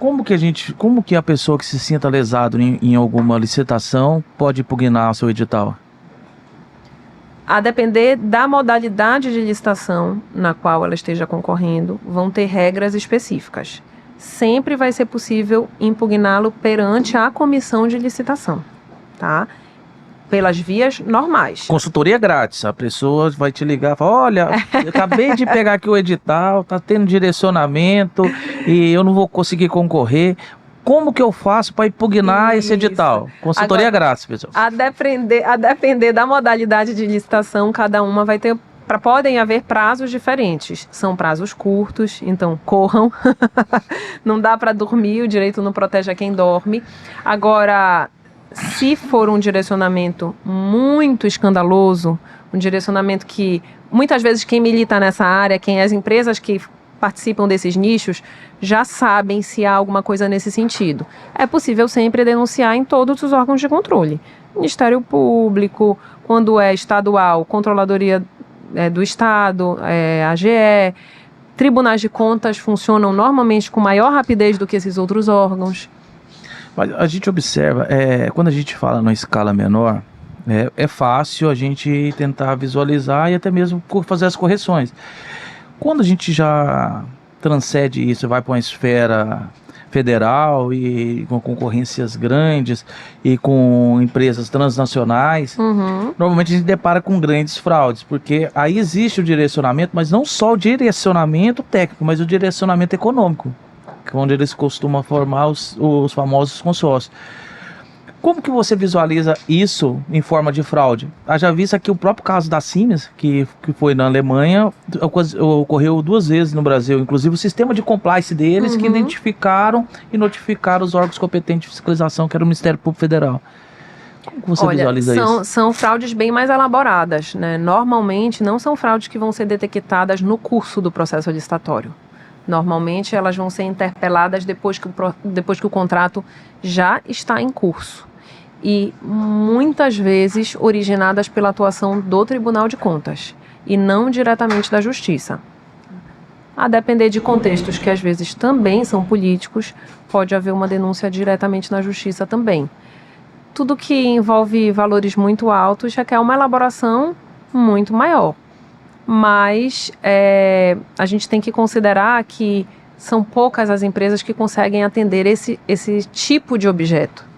Como que a pessoa que se sinta lesado em alguma licitação pode impugnar o seu edital? A depender da modalidade de licitação na qual ela esteja concorrendo, vão ter regras específicas. Sempre vai ser possível impugná-lo perante a comissão de licitação, tá? Pelas vias normais. Consultoria grátis. A pessoa vai te ligar e falar, olha, eu acabei de pegar aqui o edital, tá tendo direcionamento e eu não vou conseguir concorrer. Como que eu faço para impugnar esse edital? Consultoria grátis, pessoal. A depender da modalidade de licitação, cada uma vai ter... Podem haver prazos diferentes. São prazos curtos, então corram. Não dá para dormir, o direito não protege a quem dorme. Agora, se for um direcionamento muito escandaloso, um direcionamento que muitas vezes quem milita nessa área, as empresas que participam desses nichos, já sabem se há alguma coisa nesse sentido. É possível sempre denunciar em todos os órgãos de controle. Ministério Público, quando é estadual, Controladoria do Estado, AGE, tribunais de contas funcionam normalmente com maior rapidez do que esses outros órgãos. Mas a gente observa, quando a gente fala numa escala menor, é fácil a gente tentar visualizar e até mesmo fazer as correções. Quando a gente já transcende isso, vai para uma esfera federal e com concorrências grandes e com empresas transnacionais, normalmente a gente depara com grandes fraudes, porque aí existe o direcionamento, mas não só o direcionamento técnico, mas o direcionamento econômico, onde eles costumam formar os famosos consórcios. Como que você visualiza isso em forma de fraude? Já visto aqui o próprio caso da Siemens, que foi na Alemanha, ocorreu 2 vezes no Brasil. Inclusive o sistema de compliance deles que identificaram e notificaram os órgãos competentes de fiscalização, que era o Ministério Público Federal. Como que você visualiza isso? São fraudes bem mais elaboradas, né? Normalmente não são fraudes que vão ser detectadas no curso do processo licitatório. Normalmente elas vão ser interpeladas depois que o contrato já está em curso. E muitas vezes originadas pela atuação do Tribunal de Contas e não diretamente da Justiça. A depender de contextos que às vezes também são políticos, pode haver uma denúncia diretamente na Justiça também. Tudo que envolve valores muito altos requer uma elaboração muito maior. Mas a gente tem que considerar que são poucas as empresas que conseguem atender esse tipo de objeto.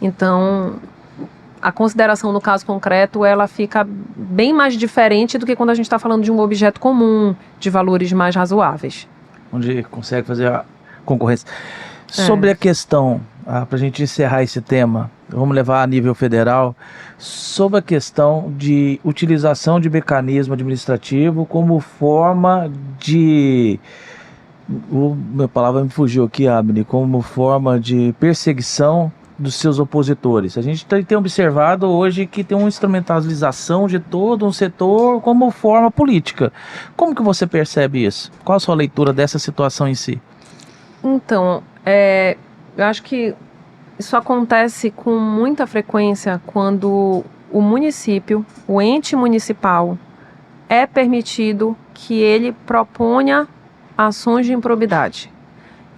Então, a consideração no caso concreto, ela fica bem mais diferente do que quando a gente está falando de um objeto comum, de valores mais razoáveis. Onde consegue fazer a concorrência. Sobre a questão, para a gente encerrar esse tema, vamos levar a nível federal, sobre a questão de utilização de mecanismo administrativo como forma de... Minha palavra me fugiu aqui, Abner, como forma de perseguição dos seus opositores. A gente tem observado hoje que tem uma instrumentalização de todo um setor como forma política. Como que você percebe isso? Qual a sua leitura dessa situação em si? Então, eu acho que isso acontece com muita frequência quando o município, o ente municipal, é permitido que ele proponha ações de improbidade.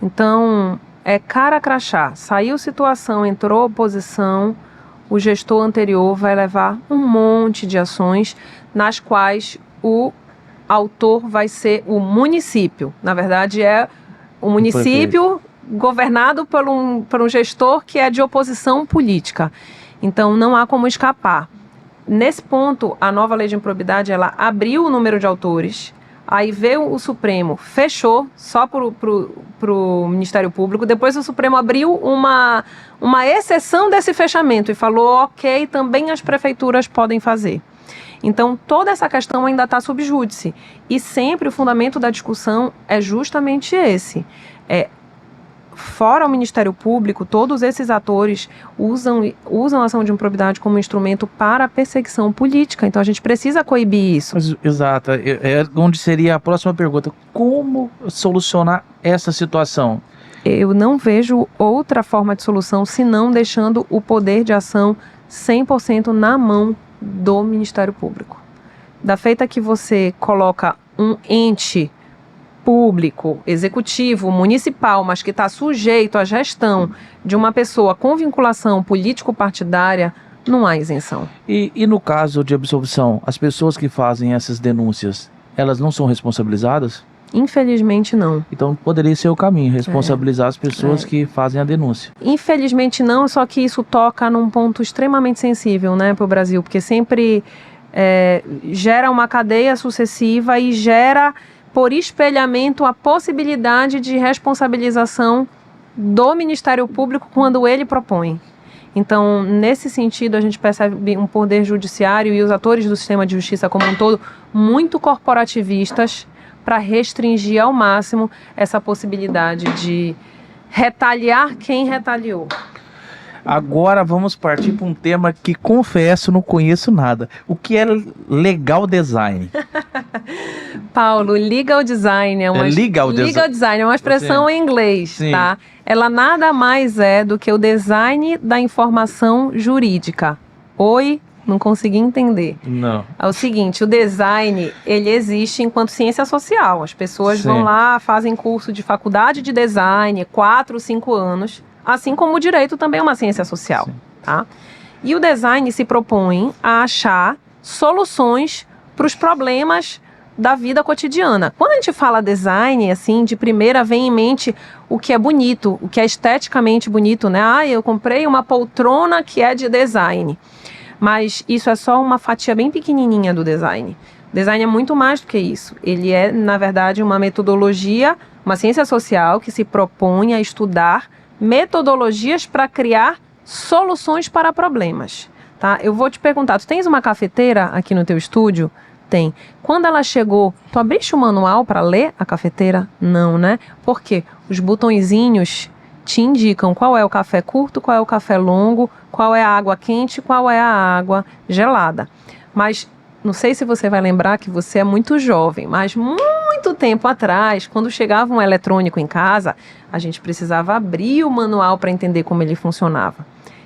Então, cara crachá, saiu situação, entrou oposição, o gestor anterior vai levar um monte de ações nas quais o autor vai ser o município. Na verdade, é o município governado por um gestor que é de oposição política. Então, não há como escapar. Nesse ponto, a nova lei de improbidade, ela abriu o número de autores, aí veio o Supremo, fechou só para o Ministério Público, depois o Supremo abriu uma exceção desse fechamento e falou, ok, também as prefeituras podem fazer. Então, toda essa questão ainda está sub júdice. E sempre o fundamento da discussão é justamente esse. Fora o Ministério Público, todos esses atores usam a ação de improbidade como instrumento para a perseguição política. Então, a gente precisa coibir isso. Exato. Onde seria a próxima pergunta. Como solucionar essa situação? Eu não vejo outra forma de solução senão deixando o poder de ação 100% na mão do Ministério Público. Da feita que você coloca um ente público, executivo, municipal, mas que está sujeito à gestão de uma pessoa com vinculação político-partidária, não há isenção. E no caso de absolvição, as pessoas que fazem essas denúncias, elas não são responsabilizadas? Infelizmente não. Então poderia ser o caminho, responsabilizar as pessoas que fazem a denúncia. Infelizmente não, só que isso toca num ponto extremamente sensível, né, para o Brasil, porque sempre gera uma cadeia sucessiva e gera, por espelhamento, a possibilidade de responsabilização do Ministério Público quando ele propõe. Então, nesse sentido, a gente percebe um poder judiciário e os atores do sistema de justiça como um todo muito corporativistas, para restringir ao máximo essa possibilidade de retaliar quem retaliou. Agora vamos partir para um tema que, confesso, não conheço nada. O que é legal design? Paulo, legal design é uma expressão em inglês, sim, tá? Ela nada mais é do que o design da informação jurídica. Oi? Não consegui entender. Não. É o seguinte, o design, ele existe enquanto ciência social. As pessoas vão lá, fazem curso de faculdade de design, 4, 5 anos, assim como o direito também é uma ciência social, tá? E o design se propõe a achar soluções para os problemas da vida cotidiana. Quando a gente fala design, assim, de primeira vem em mente o que é bonito, o que é esteticamente bonito, né? Ah, eu comprei uma poltrona que é de design. Mas isso é só uma fatia bem pequenininha do design. Design é muito mais do que isso. Ele é, na verdade, uma metodologia, uma ciência social que se propõe a estudar metodologias para criar soluções para problemas. Tá? Eu vou te perguntar, tu tens uma cafeteira aqui no teu estúdio? Tem. Quando ela chegou, tu abriste o manual para ler a cafeteira? Não, né? Por quê? Os botõezinhos te indicam qual é o café curto, qual é o café longo, qual é a água quente, qual é a água gelada. Mas não sei se você vai lembrar que você é muito jovem, mas muito tempo atrás, quando chegava um eletrônico em casa, a gente precisava abrir o manual para entender como ele funcionava.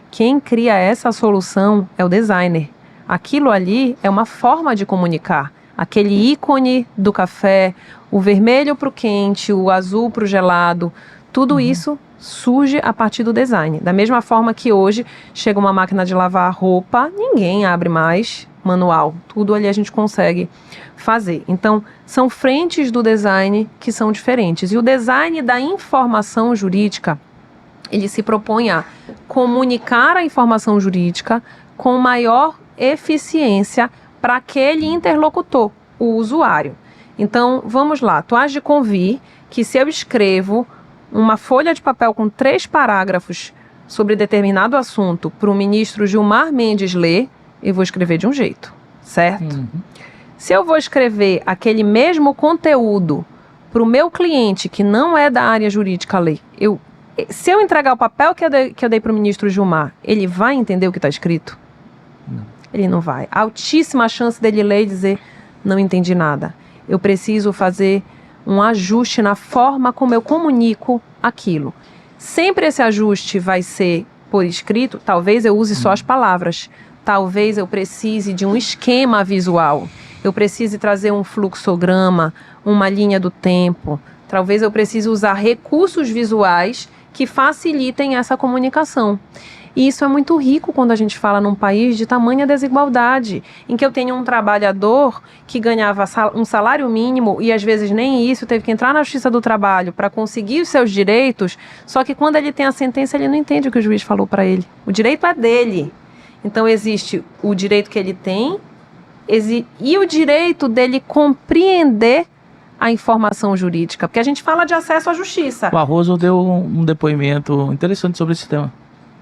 Quem cria essa solução é o designer. Aquilo ali é uma forma de comunicar. Aquele ícone do café, o vermelho para o quente, o azul para o gelado, tudo isso surge a partir do design. Da mesma forma que hoje chega uma máquina de lavar roupa, ninguém abre mais manual. Tudo ali a gente consegue fazer. Então, são frentes do design que são diferentes. E o design da informação jurídica, ele se propõe a comunicar a informação jurídica com maior eficiência para aquele interlocutor, o usuário. Então, vamos lá. Tu has de convir que se eu escrevo uma folha de papel com 3 parágrafos sobre determinado assunto para o ministro Gilmar Mendes ler, eu vou escrever de um jeito, certo? Se eu vou escrever aquele mesmo conteúdo para o meu cliente, que não é da área jurídica ler, se eu entregar o papel que eu dei para o ministro Gilmar, ele vai entender o que está escrito? Não. Ele não vai. Altíssima chance dele ler e dizer, não entendi nada. Eu preciso fazer um ajuste na forma como eu comunico aquilo. Sempre esse ajuste vai ser por escrito, talvez eu use só as palavras, talvez eu precise de um esquema visual, eu precise trazer um fluxograma, uma linha do tempo, talvez eu precise usar recursos visuais que facilitem essa comunicação. E isso é muito rico quando a gente fala num país de tamanha desigualdade, em que eu tenho um trabalhador que ganhava um salário mínimo e às vezes nem isso, teve que entrar na Justiça do Trabalho para conseguir os seus direitos, só que quando ele tem a sentença, ele não entende o que o juiz falou para ele. O direito é dele. Então existe o direito que ele tem e o direito dele compreender a informação jurídica, porque a gente fala de acesso à justiça. O Arroso deu um depoimento interessante sobre esse tema.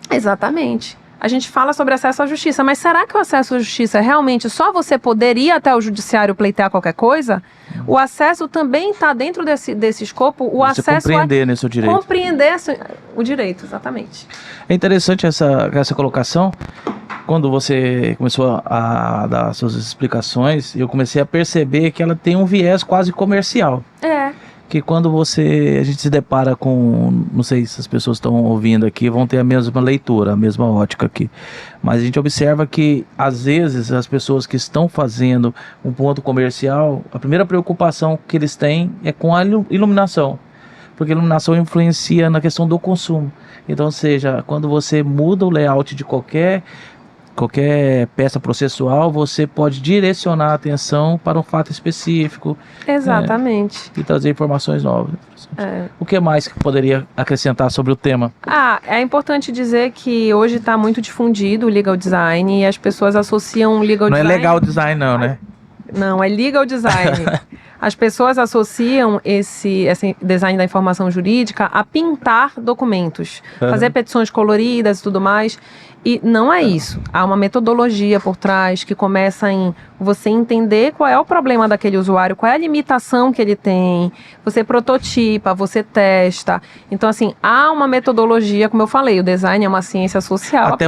Exatamente. A gente fala sobre acesso à justiça, mas será que o acesso à justiça é realmente só você poder ir até o judiciário pleitear qualquer coisa? O acesso também está dentro desse escopo, o você acesso compreender nesse direito. Compreender o direito, exatamente. É interessante essa colocação. Quando você começou a dar suas explicações, eu comecei a perceber que ela tem um viés quase comercial. Que quando a gente se depara com, não sei se as pessoas estão ouvindo aqui, vão ter a mesma leitura, a mesma ótica aqui. Mas a gente observa que, às vezes, as pessoas que estão fazendo um ponto comercial, a primeira preocupação que eles têm é com a iluminação. Porque a iluminação influencia na questão do consumo. Então, ou seja, quando você muda o layout de qualquer peça processual, você pode direcionar a atenção para um fato específico. Exatamente. E trazer informações novas. O que mais que poderia acrescentar sobre o tema? É importante dizer que hoje está muito difundido o legal design e as pessoas associam legal design... Não é legal design não, né? Não, é legal design. As pessoas associam esse design da informação jurídica a pintar documentos, fazer petições coloridas e tudo mais. E não é isso. Há uma metodologia por trás que começa em você entender qual é o problema daquele usuário, qual é a limitação que ele tem, você prototipa, você testa. Então, assim, há uma metodologia, como eu falei, o design é uma ciência social até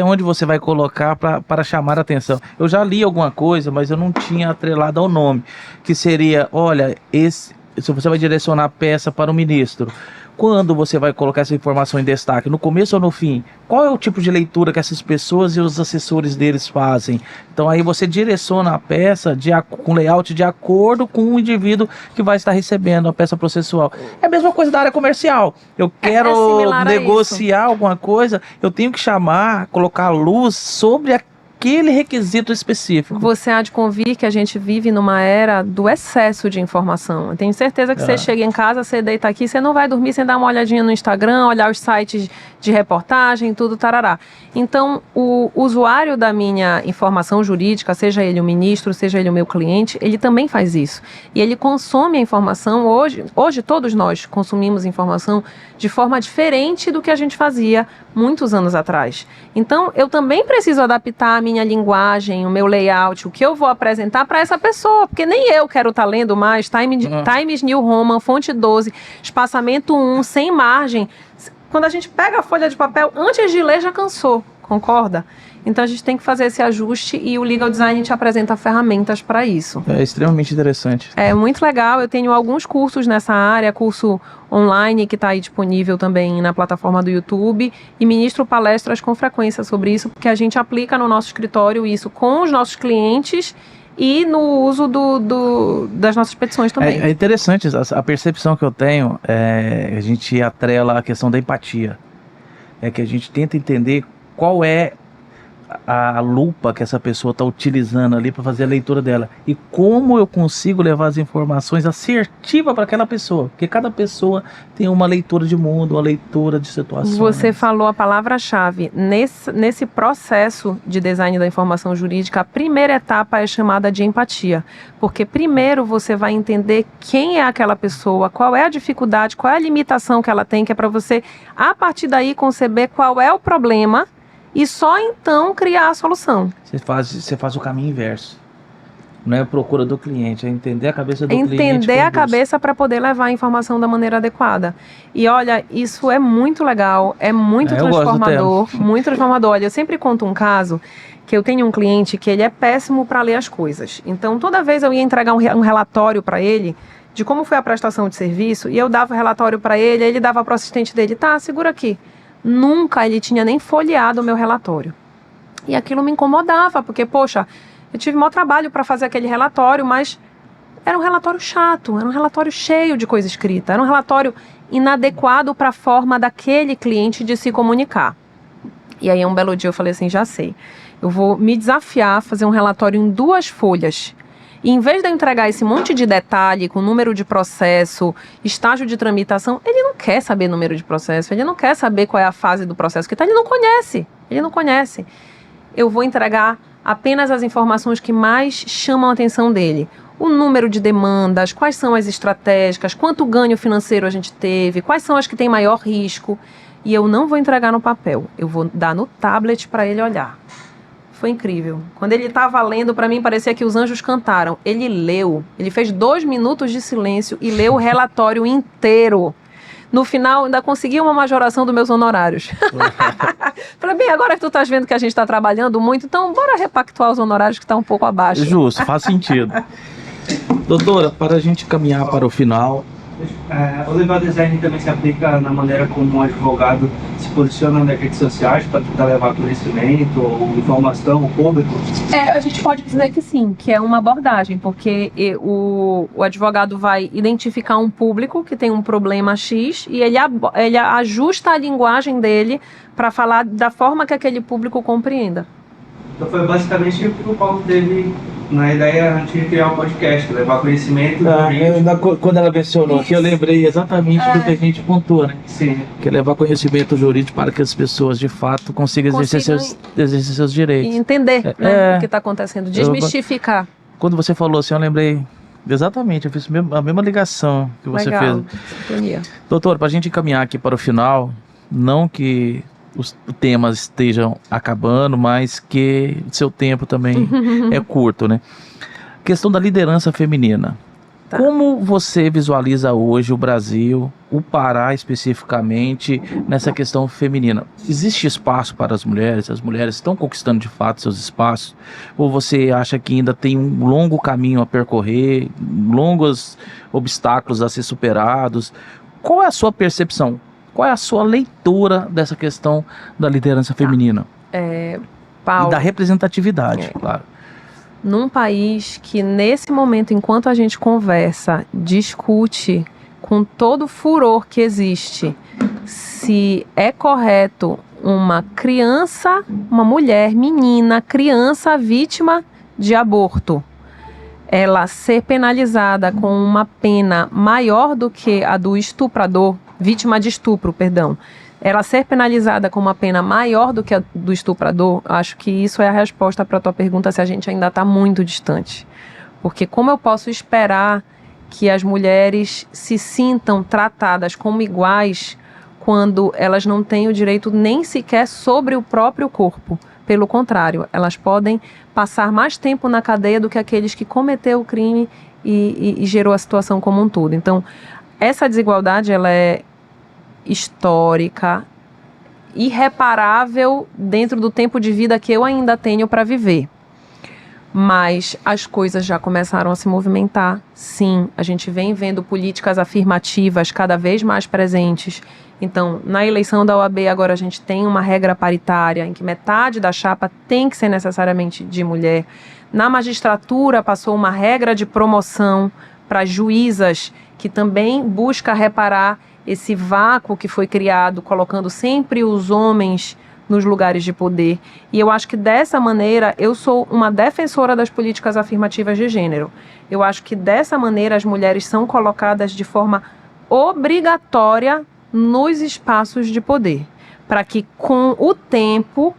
onde você vai colocar para chamar a atenção. Eu já li alguma coisa, mas eu não tinha atrelado ao nome, que seria, olha, se você vai direcionar a peça para o ministro, quando você vai colocar essa informação em destaque, no começo ou no fim? Qual é o tipo de leitura que essas pessoas e os assessores deles fazem? Então aí você direciona a peça com layout de acordo com o indivíduo que vai estar recebendo a peça processual. É a mesma coisa da área comercial. Eu quero negociar alguma coisa, eu tenho que colocar luz sobre aquele requisito específico. Você há de convir que a gente vive numa era do excesso de informação. Eu tenho certeza que você chega em casa, você deita aqui, você não vai dormir sem dar uma olhadinha no Instagram, olhar os sites de reportagem, tudo, tarará. Então, o usuário da minha informação jurídica, seja ele o ministro, seja ele o meu cliente, ele também faz isso. E ele consome a informação, hoje todos nós consumimos informação de forma diferente do que a gente fazia muitos anos atrás. Então, eu também preciso adaptar a minha linguagem, o meu layout, o que eu vou apresentar para essa pessoa, porque nem eu quero estar lendo mais Times New Roman, fonte 12, espaçamento 1, sem margem. Quando a gente pega a folha de papel, antes de ler já cansou, concorda? Então a gente tem que fazer esse ajuste e o Legal Design te apresenta ferramentas para isso. É extremamente interessante. É muito legal, eu tenho alguns cursos nessa área, curso online que está aí disponível também na plataforma do YouTube, e ministro palestras com frequência sobre isso, porque a gente aplica no nosso escritório isso com os nossos clientes e no uso das nossas petições também. É interessante, a percepção que eu tenho, a gente atrela a questão da empatia. É que a gente tenta entender qual é a lupa que essa pessoa está utilizando ali para fazer a leitura dela e como eu consigo levar as informações assertivas para aquela pessoa, porque cada pessoa tem uma leitura de mundo, uma leitura de situações. Você falou a palavra-chave. Nesse processo de design da informação jurídica, a primeira etapa é chamada de empatia, porque primeiro você vai entender quem é aquela pessoa, qual é a dificuldade, qual é a limitação que ela tem, que é para você, a partir daí, conceber qual é o problema e só então criar a solução. Você faz o caminho inverso. Não é a procura do cliente, é entender a cabeça do cliente. Entender a cabeça para poder levar a informação da maneira adequada. E olha, isso é muito legal, é muito transformador, muito transformador. Olha, eu sempre conto um caso que eu tenho um cliente que ele é péssimo para ler as coisas. Então, toda vez eu ia entregar um relatório para ele de como foi a prestação de serviço, e eu dava o relatório para ele, aí ele dava para o assistente dele, tá, segura aqui. Nunca ele tinha nem folheado o meu relatório. E aquilo me incomodava, porque, poxa, eu tive maior trabalho para fazer aquele relatório, mas era um relatório chato, era um relatório cheio de coisa escrita, era um relatório inadequado para a forma daquele cliente de se comunicar. E aí, um belo dia, eu falei assim, já sei. Eu vou me desafiar a fazer um relatório em 2 folhas. E em vez de eu entregar esse monte de detalhe com número de processo, estágio de tramitação, ele não quer saber número de processo, ele não quer saber qual é a fase do processo que está, ele não conhece. Eu vou entregar apenas as informações que mais chamam a atenção dele. O número de demandas, quais são as estratégicas, quanto ganho financeiro a gente teve, quais são as que têm maior risco. E eu não vou entregar no papel, eu vou dar no tablet para ele olhar. Foi incrível. Quando ele estava lendo, para mim parecia que os anjos cantaram. Ele leu, ele fez 2 minutos de silêncio e leu o relatório inteiro. No final, ainda consegui uma majoração dos meus honorários. Falei, bem, agora que tu estás vendo que a gente está trabalhando muito, então bora repactuar os honorários que estão um pouco abaixo. Justo, faz sentido. Doutora, para a gente caminhar para o final... O legal design também se aplica na maneira como um advogado se posiciona nas redes sociais para tentar levar conhecimento ou informação ao público? A gente pode dizer que sim, que é uma abordagem, porque o advogado vai identificar um público que tem um problema X e ele ajusta a linguagem dele para falar da forma que aquele público compreenda. Então foi basicamente o que o Paulo teve na ideia antes de criar o podcast, levar conhecimento. Quando ela mencionou aqui, eu lembrei exatamente do que a gente pontuou, né? Sim. Que é levar conhecimento jurídico para que as pessoas, de fato, consigam exercer seus direitos. E entender o que está acontecendo, desmistificar. Quando você falou assim, eu lembrei exatamente, eu fiz a mesma ligação que você Legal. fez. Sintonia. Doutor, para a gente encaminhar aqui para o final, não que os temas estejam acabando, mas que seu tempo também é curto, né? Questão da liderança feminina. Tá. Como você visualiza hoje o Brasil, o Pará especificamente, nessa questão feminina? Existe espaço para as mulheres? As mulheres estão conquistando de fato seus espaços? Ou você acha que ainda tem um longo caminho a percorrer, longos obstáculos a ser superados? Qual é a sua percepção? Qual é a sua leitura dessa questão da liderança feminina? Paulo, E da representatividade, claro. Num país que nesse momento, enquanto a gente conversa, discute com todo o furor que existe, se é correto uma criança, uma mulher, menina, criança vítima de aborto, ela ser penalizada com uma pena maior do que a do estuprador, vítima de estupro, perdão, ela ser penalizada com uma pena maior do que a do estuprador, acho que isso é a resposta para a tua pergunta se a gente ainda está muito distante. Porque como eu posso esperar que as mulheres se sintam tratadas como iguais quando elas não têm o direito nem sequer sobre o próprio corpo? Pelo contrário, elas podem passar mais tempo na cadeia do que aqueles que cometeu o crime e gerou a situação como um todo. Então, essa desigualdade, ela é histórica, irreparável dentro do tempo de vida que eu ainda tenho para viver. Mas as coisas já começaram a se movimentar, sim. A gente vem vendo políticas afirmativas cada vez mais presentes. Então, na eleição da OAB agora a gente tem uma regra paritária em que metade da chapa tem que ser necessariamente de mulher. Na magistratura passou uma regra de promoção para juízas que também busca reparar esse vácuo que foi criado, colocando sempre os homens nos lugares de poder. E eu acho que dessa maneira, eu sou uma defensora das políticas afirmativas de gênero. Eu acho que dessa maneira as mulheres são colocadas de forma obrigatória nos espaços de poder. Para que com o tempo,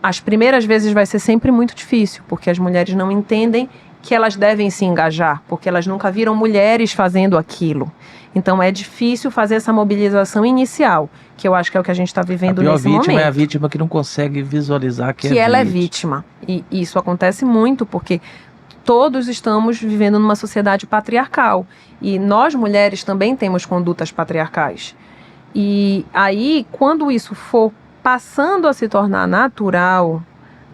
as primeiras vezes vai ser sempre muito difícil, porque as mulheres não entendem que elas devem se engajar, porque elas nunca viram mulheres fazendo aquilo. Então é difícil fazer essa mobilização inicial, que eu acho que é o que a gente está vivendo nesse momento. A vítima é a vítima que não consegue visualizar que ela é vítima. E isso acontece muito porque todos estamos vivendo numa sociedade patriarcal. E nós, mulheres, também temos condutas patriarcais. E aí, quando isso for passando a se tornar natural,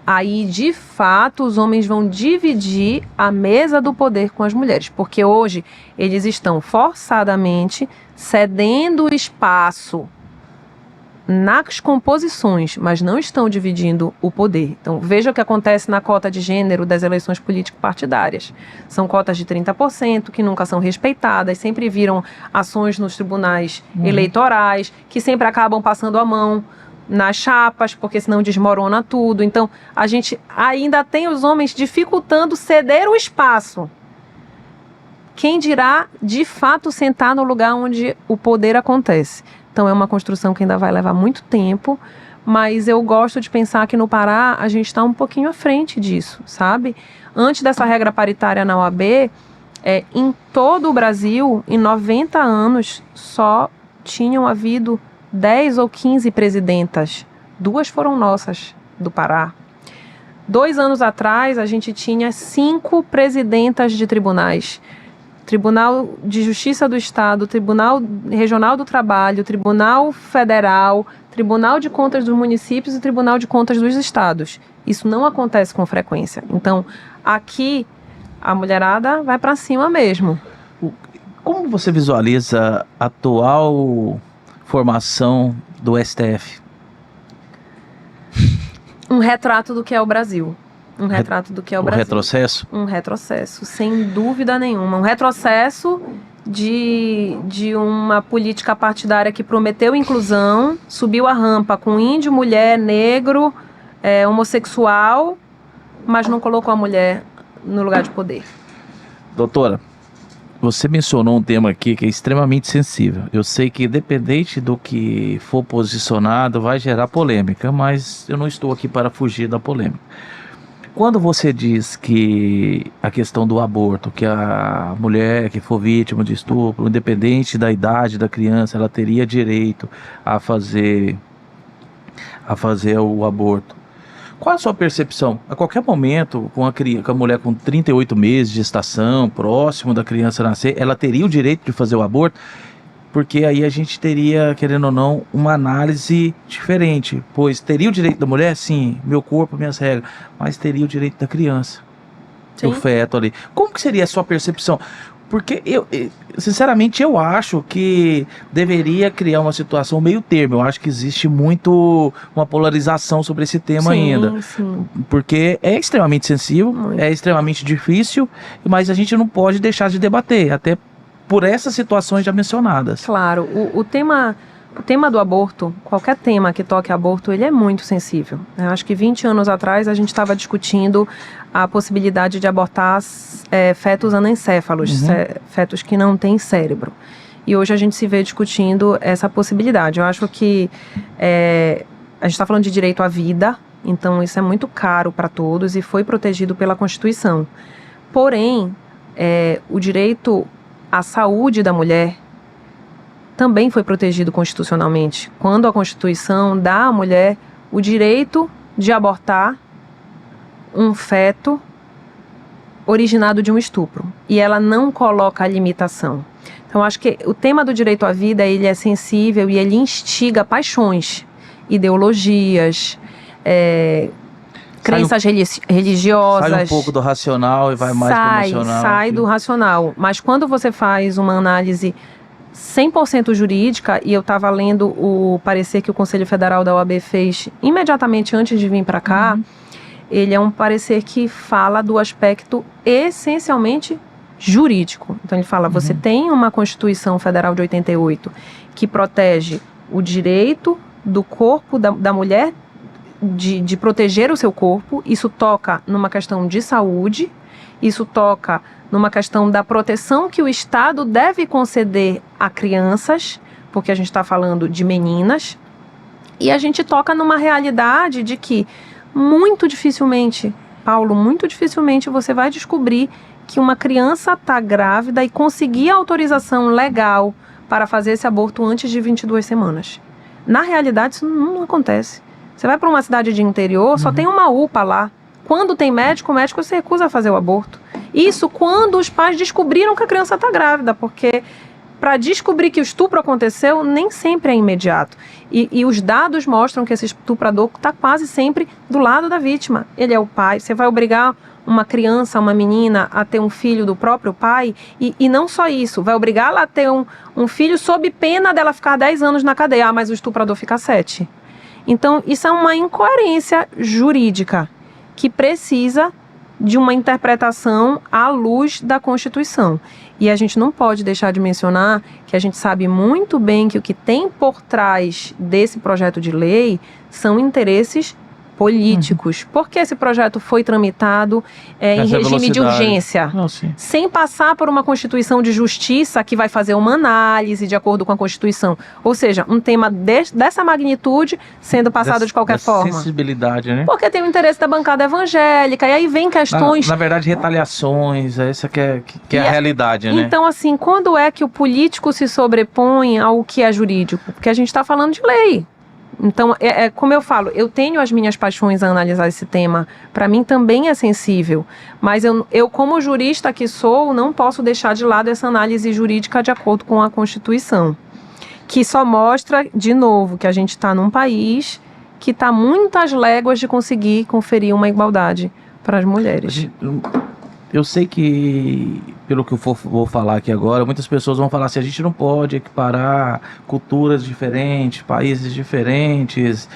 aí, de fato, os homens vão dividir a mesa do poder com as mulheres. Porque hoje eles estão forçadamente cedendo espaço nas composições, mas não estão dividindo o poder. Então, veja o que acontece na cota de gênero das eleições político-partidárias. São cotas de 30% que nunca são respeitadas, sempre viram ações nos tribunais eleitorais, que sempre acabam passando a mão nas chapas, porque senão desmorona tudo. Então, a gente ainda tem os homens dificultando ceder o espaço. Quem dirá, de fato, sentar no lugar onde o poder acontece. Então, é uma construção que ainda vai levar muito tempo, mas eu gosto de pensar que no Pará a gente está um pouquinho à frente disso, sabe? Antes dessa regra paritária na OAB, em todo o Brasil, em 90 anos, só tinham havido 10 ou 15 presidentas. 2 foram nossas, do Pará. 2 anos atrás, a gente tinha 5 presidentas de tribunais. Tribunal de Justiça do Estado, Tribunal Regional do Trabalho, Tribunal Federal, Tribunal de Contas dos Municípios e Tribunal de Contas dos Estados. Isso não acontece com frequência. Então, aqui, a mulherada vai para cima mesmo. Como você visualiza a atual formação do STF? Um retrato do que é o Brasil. Um retrato do que é o Brasil. Retrocesso? Um retrocesso, sem dúvida nenhuma. Um retrocesso de uma política partidária que prometeu inclusão, subiu a rampa com índio, mulher, negro, homossexual, mas não colocou a mulher no lugar de poder. Doutora, você mencionou um tema aqui que é extremamente sensível. Eu sei que independente do que for posicionado vai gerar polêmica, mas eu não estou aqui para fugir da polêmica. Quando você diz que a questão do aborto, que a mulher que for vítima de estupro, independente da idade da criança, ela teria direito a fazer o aborto. Qual a sua percepção? A qualquer momento, com a mulher com 38 meses de gestação, próximo da criança nascer, ela teria o direito de fazer o aborto? Porque aí a gente teria, querendo ou não, uma análise diferente. Pois teria o direito da mulher? Sim, meu corpo, minhas regras. Mas teria o direito da criança, Sim. do feto ali. Como que seria a sua percepção? Porque sinceramente, eu acho que deveria criar uma situação meio termo. Eu acho que existe muito uma polarização sobre esse tema ainda. Sim. Porque é extremamente sensível, é extremamente difícil, mas a gente não pode deixar de debater, até por essas situações já mencionadas. Claro, o tema do aborto, qualquer tema que toque aborto, ele é muito sensível. Eu acho que 20 anos atrás a gente estava discutindo a possibilidade de abortar fetos anencéfalos, fetos que não têm cérebro. E hoje a gente se vê discutindo essa possibilidade. Eu acho que a gente está falando de direito à vida, então isso é muito caro para todos e foi protegido pela Constituição. Porém, o direito à saúde da mulher também foi protegido constitucionalmente, quando a Constituição dá à mulher o direito de abortar um feto originado de um estupro, e ela não coloca a limitação. Então, acho que o tema do direito à vida, ele é sensível e ele instiga paixões, ideologias, crenças religiosas. Sai um pouco do racional e vai mais pro emocional. Sai do racional, mas quando você faz uma análise 100% jurídica, e eu estava lendo o parecer que o Conselho Federal da OAB fez imediatamente antes de vir para cá, ele é um parecer que fala do aspecto essencialmente jurídico. Então ele fala, você tem uma Constituição Federal de 88 que protege o direito do corpo da mulher de proteger o seu corpo, isso toca numa questão de saúde, isso toca numa questão da proteção que o Estado deve conceder a crianças, porque a gente está falando de meninas, e a gente toca numa realidade de que muito dificilmente, Paulo, muito dificilmente você vai descobrir que uma criança está grávida e conseguir a autorização legal para fazer esse aborto antes de 22 semanas. Na realidade, isso não acontece. Você vai para uma cidade de interior, só tem uma UPA lá. Quando tem médico, o médico se recusa a fazer o aborto. Isso quando os pais descobriram que a criança está grávida, porque para descobrir que o estupro aconteceu, nem sempre é imediato. E os dados mostram que esse estuprador está quase sempre do lado da vítima. Ele é o pai. Você vai obrigar uma criança, uma menina, a ter um filho do próprio pai, e não só isso, vai obrigá-la a ter um filho sob pena dela ficar 10 anos na cadeia, mas o estuprador fica 7. Então, isso é uma incoerência jurídica que precisa de uma interpretação à luz da Constituição. E a gente não pode deixar de mencionar que a gente sabe muito bem que o que tem por trás desse projeto de lei são interesses políticos. Porque esse projeto foi tramitado em regime de urgência, sem passar por uma Constituição de Justiça que vai fazer uma análise de acordo com a Constituição. Ou seja, um tema dessa magnitude sendo passado de qualquer forma. Sensibilidade, né? Porque tem o interesse da bancada evangélica, e aí vem questões... Na verdade, retaliações, essa que é a realidade, né? Então, assim, quando é que o político se sobrepõe ao que é jurídico? Porque a gente está falando de lei. Então, como eu falo, eu tenho as minhas paixões a analisar esse tema. Para mim também é sensível. Mas eu, como jurista que sou, não posso deixar de lado essa análise jurídica de acordo com a Constituição. Que só mostra, de novo, que a gente está num país que está muitas léguas de conseguir conferir uma igualdade para as mulheres. Eu sei que, pelo que eu vou falar aqui agora, muitas pessoas vão falar assim, a gente não pode equiparar culturas diferentes, países diferentes,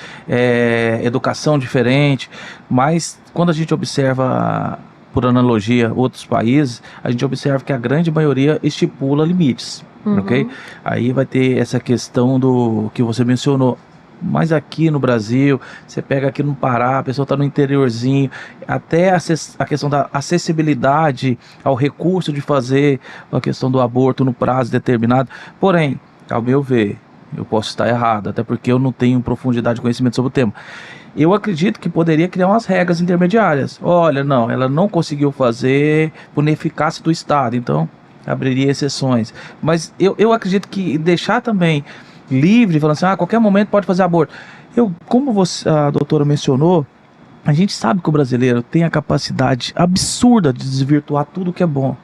educação diferente, mas quando a gente observa, por analogia, outros países, a gente observa que a grande maioria estipula limites, ok? Aí vai ter essa questão do que você mencionou. Mas aqui no Brasil, você pega aqui no Pará, a pessoa está no interiorzinho, até a questão da acessibilidade ao recurso de fazer a questão do aborto no prazo determinado. Porém, ao meu ver, eu posso estar errado, até porque eu não tenho profundidade de conhecimento sobre o tema. Eu acredito que poderia criar umas regras intermediárias. Olha, não, ela não conseguiu fazer por ineficácia do Estado, então abriria exceções. Mas eu acredito que deixar também livre, falando assim, a qualquer momento pode fazer aborto. Como a doutora mencionou, a gente sabe que o brasileiro tem a capacidade absurda de desvirtuar tudo que é bom.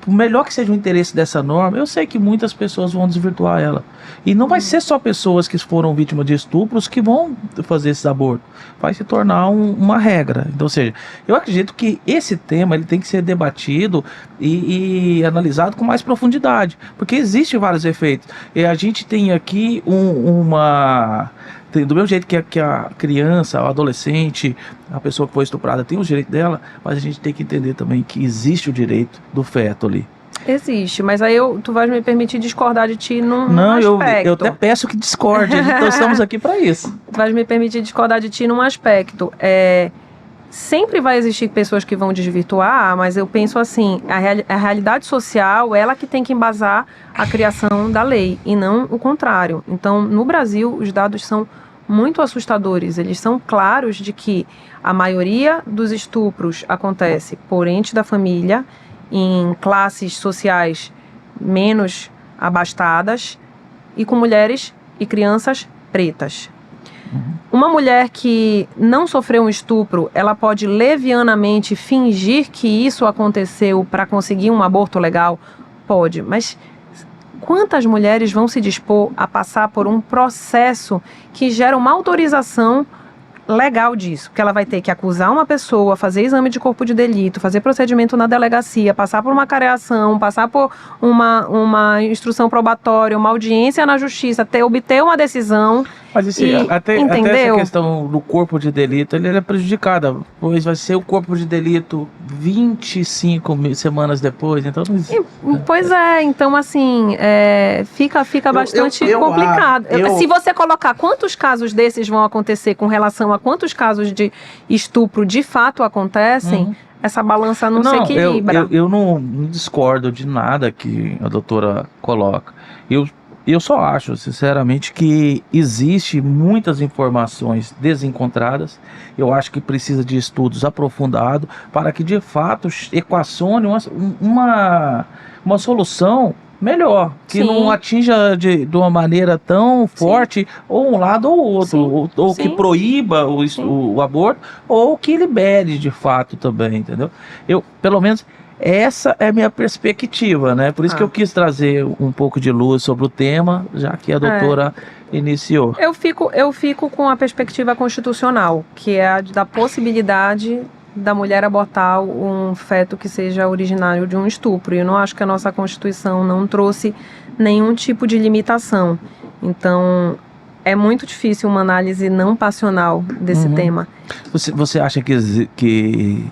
Por melhor que seja o interesse dessa norma, eu sei que muitas pessoas vão desvirtuar ela. E não vai ser só pessoas que foram vítimas de estupros que vão fazer esses abortos. Vai se tornar uma regra. Então, ou seja, eu acredito que esse tema ele tem que ser debatido e analisado com mais profundidade. Porque existem vários efeitos. E a gente tem aqui do mesmo jeito que a criança, o adolescente, a pessoa que foi estuprada tem o direito dela, mas a gente tem que entender também que existe o direito do feto ali. Existe, mas aí tu vais me permitir discordar de ti num aspecto. Eu até peço que discorde, então estamos aqui para isso. Tu vais me permitir discordar de ti num aspecto. Sempre vai existir pessoas que vão desvirtuar, mas eu penso assim, a realidade social, ela que tem que embasar a criação da lei, e não o contrário. Então, no Brasil, os dados são muito assustadores. Eles são claros de que a maioria dos estupros acontece por ente da família, em classes sociais menos abastadas e com mulheres e crianças pretas. Uma mulher que não sofreu um estupro, ela pode levianamente fingir que isso aconteceu para conseguir um aborto legal? Pode, mas quantas mulheres vão se dispor a passar por um processo que gera uma autorização legal disso? Porque ela vai ter que acusar uma pessoa, fazer exame de corpo de delito, fazer procedimento na delegacia, passar por uma careação, passar por uma instrução probatória, uma audiência na justiça, obter uma decisão. Mas até essa questão do corpo de delito, ele é prejudicado, pois vai ser o corpo de delito 25 semanas depois, então não existe. Pois então assim, fica bastante complicado. Se você colocar quantos casos desses vão acontecer com relação a quantos casos de estupro de fato acontecem, essa balança não se equilibra. Eu não discordo de nada que a doutora coloca. Eu só acho, sinceramente, que existe muitas informações desencontradas. Eu acho que precisa de estudos aprofundados para que, de fato, equacione uma solução melhor, que não atinja de uma maneira tão forte ou um lado ou outro, ou que proíba o aborto, ou que libere de fato também, entendeu? Pelo menos, essa é a minha perspectiva, né? Por isso que eu quis trazer um pouco de luz sobre o tema, já que a doutora iniciou. Eu fico com a perspectiva constitucional, que é a da possibilidade da mulher abortar um feto que seja originário de um estupro. E eu não acho que a nossa Constituição não trouxe nenhum tipo de limitação. Então, é muito difícil uma análise não passional desse tema. Você acha que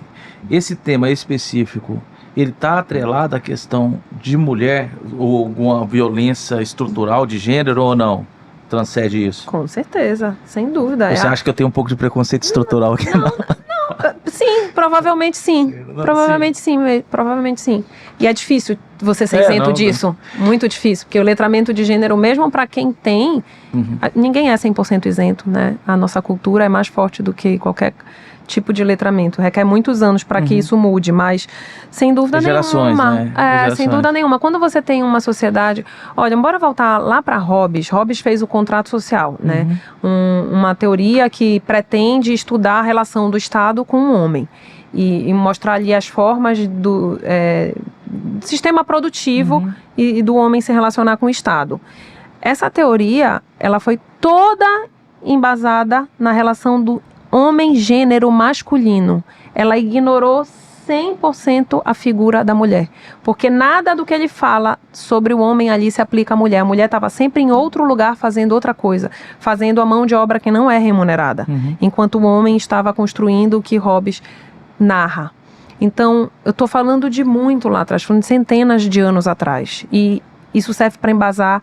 esse tema específico, ele está atrelado à questão de mulher ou alguma violência estrutural de gênero ou não? Transcende isso? Com certeza, sem dúvida. Você acha que eu tenho um pouco de preconceito estrutural aqui? Não. Sim, provavelmente sim. Provavelmente sim, provavelmente sim. E é difícil você ser isento disso. Muito difícil, porque o letramento de gênero, mesmo para quem tem, ninguém é 100% isento, né? A nossa cultura é mais forte do que qualquer tipo de letramento. Requer muitos anos para que isso mude, mas sem dúvida nenhuma. Né? Sem dúvida nenhuma. Quando você tem uma sociedade... Olha, bora voltar lá para Hobbes. Hobbes fez o contrato social, né? Uma teoria que pretende estudar a relação do Estado com o homem. E mostrar ali as formas do sistema produtivo e do homem se relacionar com o Estado. Essa teoria, ela foi toda embasada na relação do homem-gênero masculino. Ela ignorou 100% a figura da mulher. Porque nada do que ele fala sobre o homem ali se aplica à mulher. A mulher estava sempre em outro lugar fazendo outra coisa. Fazendo a mão de obra que não é remunerada. Enquanto o homem estava construindo o que Hobbes narra. Então, eu estou falando de muito lá atrás. Falando de centenas de anos atrás. E isso serve para embasar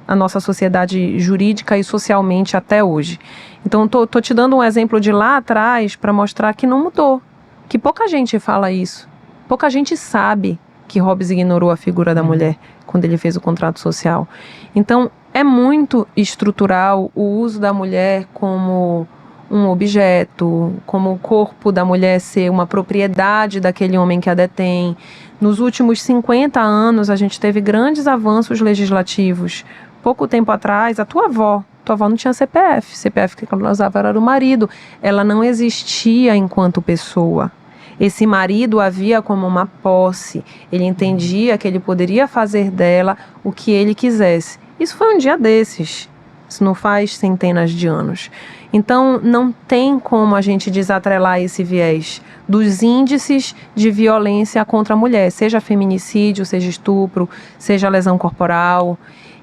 a nossa sociedade jurídica e socialmente até hoje. Então, estou te dando um exemplo de lá atrás para mostrar que não mudou. Que pouca gente fala isso. Pouca gente sabe que Hobbes ignorou a figura da mulher quando ele fez o contrato social. Então, é muito estrutural o uso da mulher como um objeto, como o corpo da mulher ser uma propriedade daquele homem que a detém. Nos últimos 50 anos, a gente teve grandes avanços legislativos. Pouco tempo atrás, a tua avó não tinha CPF. CPF que ela usava era o marido. Ela não existia enquanto pessoa. Esse marido a via como uma posse. Ele entendia que ele poderia fazer dela o que ele quisesse. Isso foi um dia desses. Isso não faz centenas de anos. Então, não tem como a gente desatrelar esse viés dos índices de violência contra a mulher. Seja feminicídio, seja estupro, seja lesão corporal.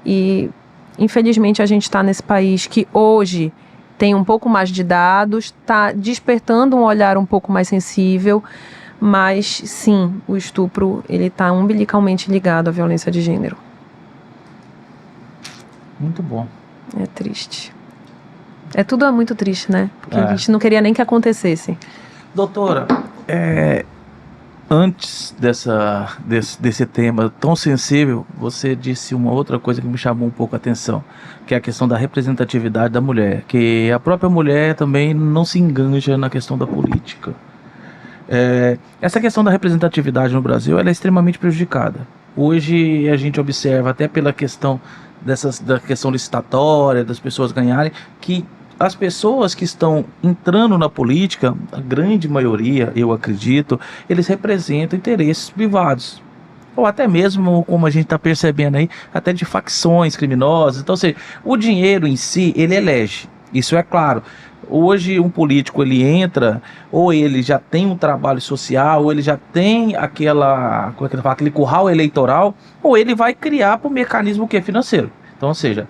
E, infelizmente, a gente está nesse país que hoje tem um pouco mais de dados, está despertando um olhar um pouco mais sensível, mas, sim, o estupro ele está umbilicalmente ligado à violência de gênero. Muito bom. É triste. Tudo muito triste, né? Porque a gente não queria nem que acontecesse. Doutora, antes desse tema tão sensível, você disse uma outra coisa que me chamou um pouco a atenção, que é a questão da representatividade da mulher, que a própria mulher também não se enganja na questão da política. Essa questão da representatividade no Brasil ela é extremamente prejudicada. Hoje a gente observa, até pela questão da questão licitatória, das pessoas ganharem, que as pessoas que estão entrando na política, a grande maioria, eu acredito, eles representam interesses privados. Ou até mesmo, como a gente está percebendo aí, até de facções criminosas. Então, ou seja, o dinheiro em si, ele elege. Isso é claro. Hoje um político ele entra, ou ele já tem um trabalho social, ou ele já tem aquele curral eleitoral, ou ele vai criar para o mecanismo que é financeiro. Então, ou seja,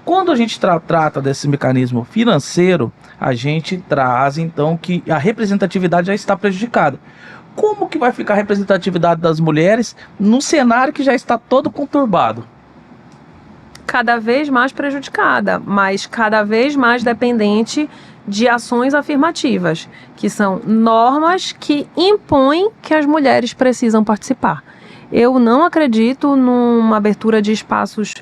quando a gente trata desse mecanismo financeiro, a gente traz então que a representatividade já está prejudicada. Como que vai ficar a representatividade das mulheres num cenário que já está todo conturbado? Cada vez mais prejudicada, mas cada vez mais dependente de ações afirmativas, que são normas que impõem que as mulheres precisam participar. Eu não acredito numa abertura de espaços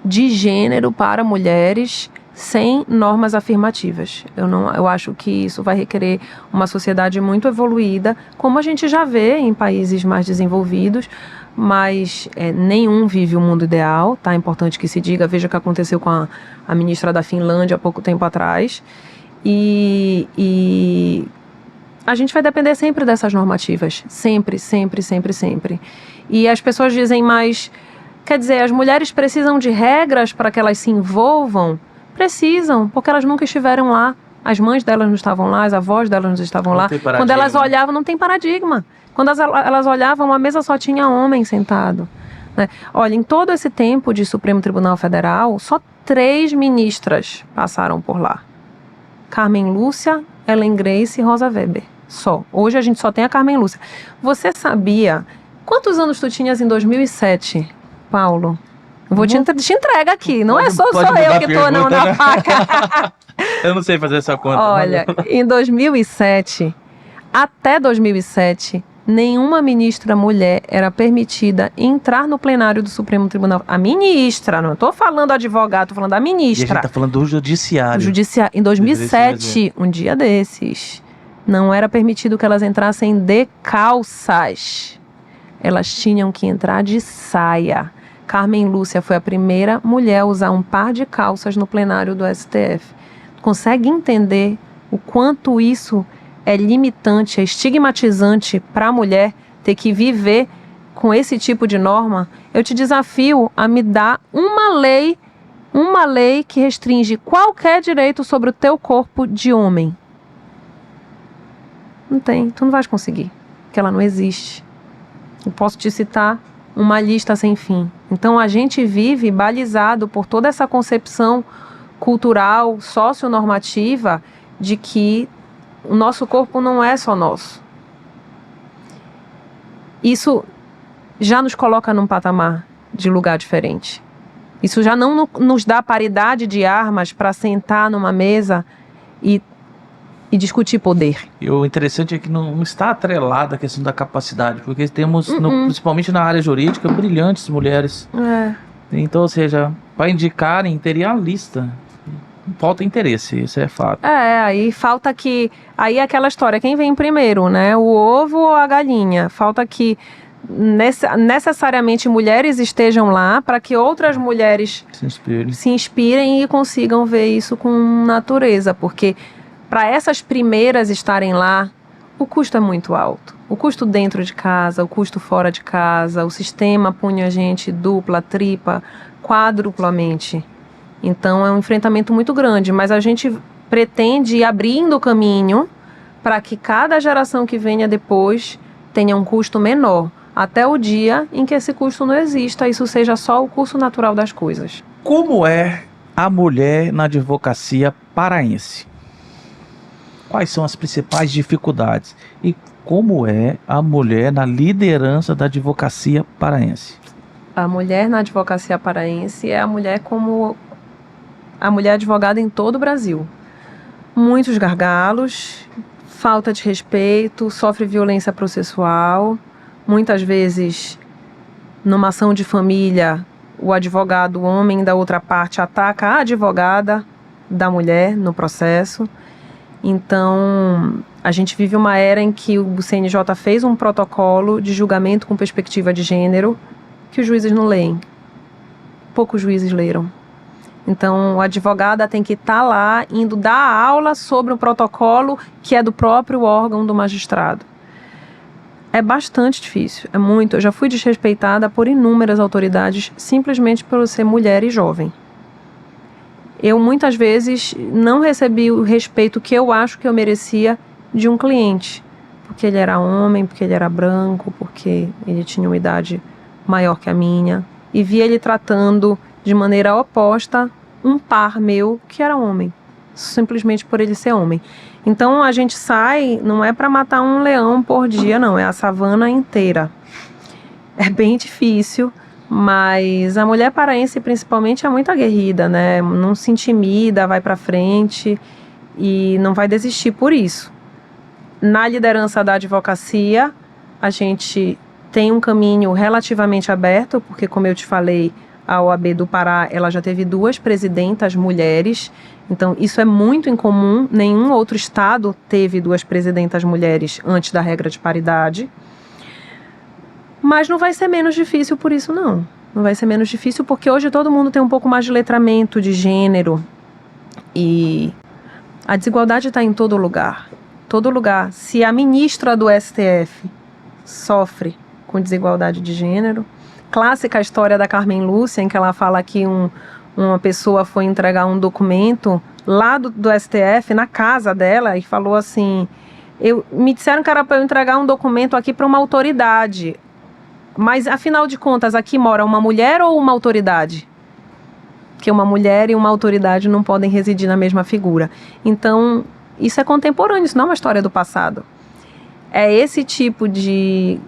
de gênero para mulheres sem normas afirmativas. Eu acho que isso vai requerer uma sociedade muito evoluída, como a gente já vê em países mais desenvolvidos, mas nenhum vive o mundo ideal, tá? É importante que se diga. Veja o que aconteceu com a ministra da Finlândia há pouco tempo atrás. E a gente vai depender sempre dessas normativas. Sempre, sempre, sempre, sempre. E as pessoas dizem, mas... Quer dizer, as mulheres precisam de regras para que elas se envolvam? Precisam, porque elas nunca estiveram lá. As mães delas não estavam lá, as avós delas não estavam lá. Quando elas olhavam, não tem paradigma. Quando elas olhavam, a mesa só tinha homem sentado. Né? Olha, em todo esse tempo de Supremo Tribunal Federal, só 3 ministras passaram por lá. Carmen Lúcia, Ellen Grace e Rosa Weber. Só. Hoje a gente só tem a Carmen Lúcia. Você sabia... Quantos anos tu tinhas em 2007, Paulo? Eu vou te entregar aqui. Não é só eu que tô não na faca. Eu não sei fazer essa conta. Olha, em 2007, até 2007, nenhuma ministra mulher era permitida entrar no plenário do Supremo Tribunal. A ministra, não estou falando advogado, estou falando da ministra. E a gente tá falando do judiciário. Em 2007, um dia desses, não era permitido que elas entrassem de calças. Elas tinham que entrar de saia. Carmen Lúcia foi a primeira mulher a usar um par de calças no plenário do STF. Consegue entender o quanto isso é limitante, é estigmatizante para a mulher ter que viver com esse tipo de norma? Eu te desafio a me dar uma lei que restringe qualquer direito sobre o teu corpo de homem. Não tem, tu não vais conseguir, porque ela não existe. Eu posso te citar uma lista sem fim. Então a gente vive balizado por toda essa concepção cultural, socionormativa, de que o nosso corpo não é só nosso. Isso já nos coloca num patamar de lugar diferente. Isso já não nos dá paridade de armas para sentar numa mesa e discutir poder. E o interessante é que não está atrelada a questão da capacidade, porque temos, principalmente na área jurídica, brilhantes mulheres. Então, ou seja, para indicarem, teria a lista. Falta interesse, isso é fato. Aí falta que... Aí é aquela história, quem vem primeiro, né? O ovo ou a galinha? Falta que necessariamente mulheres estejam lá para que outras mulheres se inspirem e consigam ver isso com natureza, porque para essas primeiras estarem lá, o custo é muito alto. O custo dentro de casa, o custo fora de casa, o sistema punha a gente dupla, tripla, quádruplamente. Então é um enfrentamento muito grande, mas a gente pretende ir abrindo o caminho para que cada geração que venha depois tenha um custo menor, até o dia em que esse custo não exista, isso seja só o curso natural das coisas. Como é a mulher na advocacia paraense? Quais são as principais dificuldades? E como é a mulher na liderança da advocacia paraense? A mulher na advocacia paraense é a mulher como a mulher advogada em todo o Brasil. Muitos gargalos, falta de respeito, sofre violência processual. Muitas vezes, numa ação de família, o advogado, o homem da outra parte, ataca a advogada da mulher no processo. Então, a gente vive uma era em que o CNJ fez um protocolo de julgamento com perspectiva de gênero que os juízes não leem. Poucos juízes leram. Então, a advogada tem que estar lá, indo dar aula sobre um protocolo que é do próprio órgão do magistrado. É bastante difícil, é muito. Eu já fui desrespeitada por inúmeras autoridades simplesmente por ser mulher e jovem. Eu muitas vezes não recebi o respeito que eu acho que eu merecia de um cliente, porque ele era homem, porque ele era branco, porque ele tinha uma idade maior que a minha, e via ele tratando de maneira oposta um par meu que era homem, simplesmente por ele ser homem. Então a gente sai, não é para matar um leão por dia, não, é a savana inteira. É bem difícil, mas a mulher paraense principalmente é muito aguerrida, né? Não se intimida, vai para frente e não vai desistir por isso. Na liderança da advocacia, a gente tem um caminho relativamente aberto, porque como eu te falei, a OAB do Pará, ela já teve 2 presidentas mulheres, então isso é muito incomum, nenhum outro estado teve 2 presidentas mulheres antes da regra de paridade. Mas não vai ser menos difícil por isso, não. Não vai ser menos difícil porque hoje todo mundo tem um pouco mais de letramento de gênero e a desigualdade está em todo lugar. Todo lugar. Se a ministra do STF sofre com desigualdade de gênero, clássica a história da Carmen Lúcia, em que ela fala que uma pessoa foi entregar um documento lá do STF, na casa dela, e falou assim, me disseram que era para eu entregar um documento aqui para uma autoridade. Mas, afinal de contas, aqui mora uma mulher ou uma autoridade? Porque uma mulher e uma autoridade não podem residir na mesma figura. Então, isso é contemporâneo, isso não é uma história do passado. é esse tipo de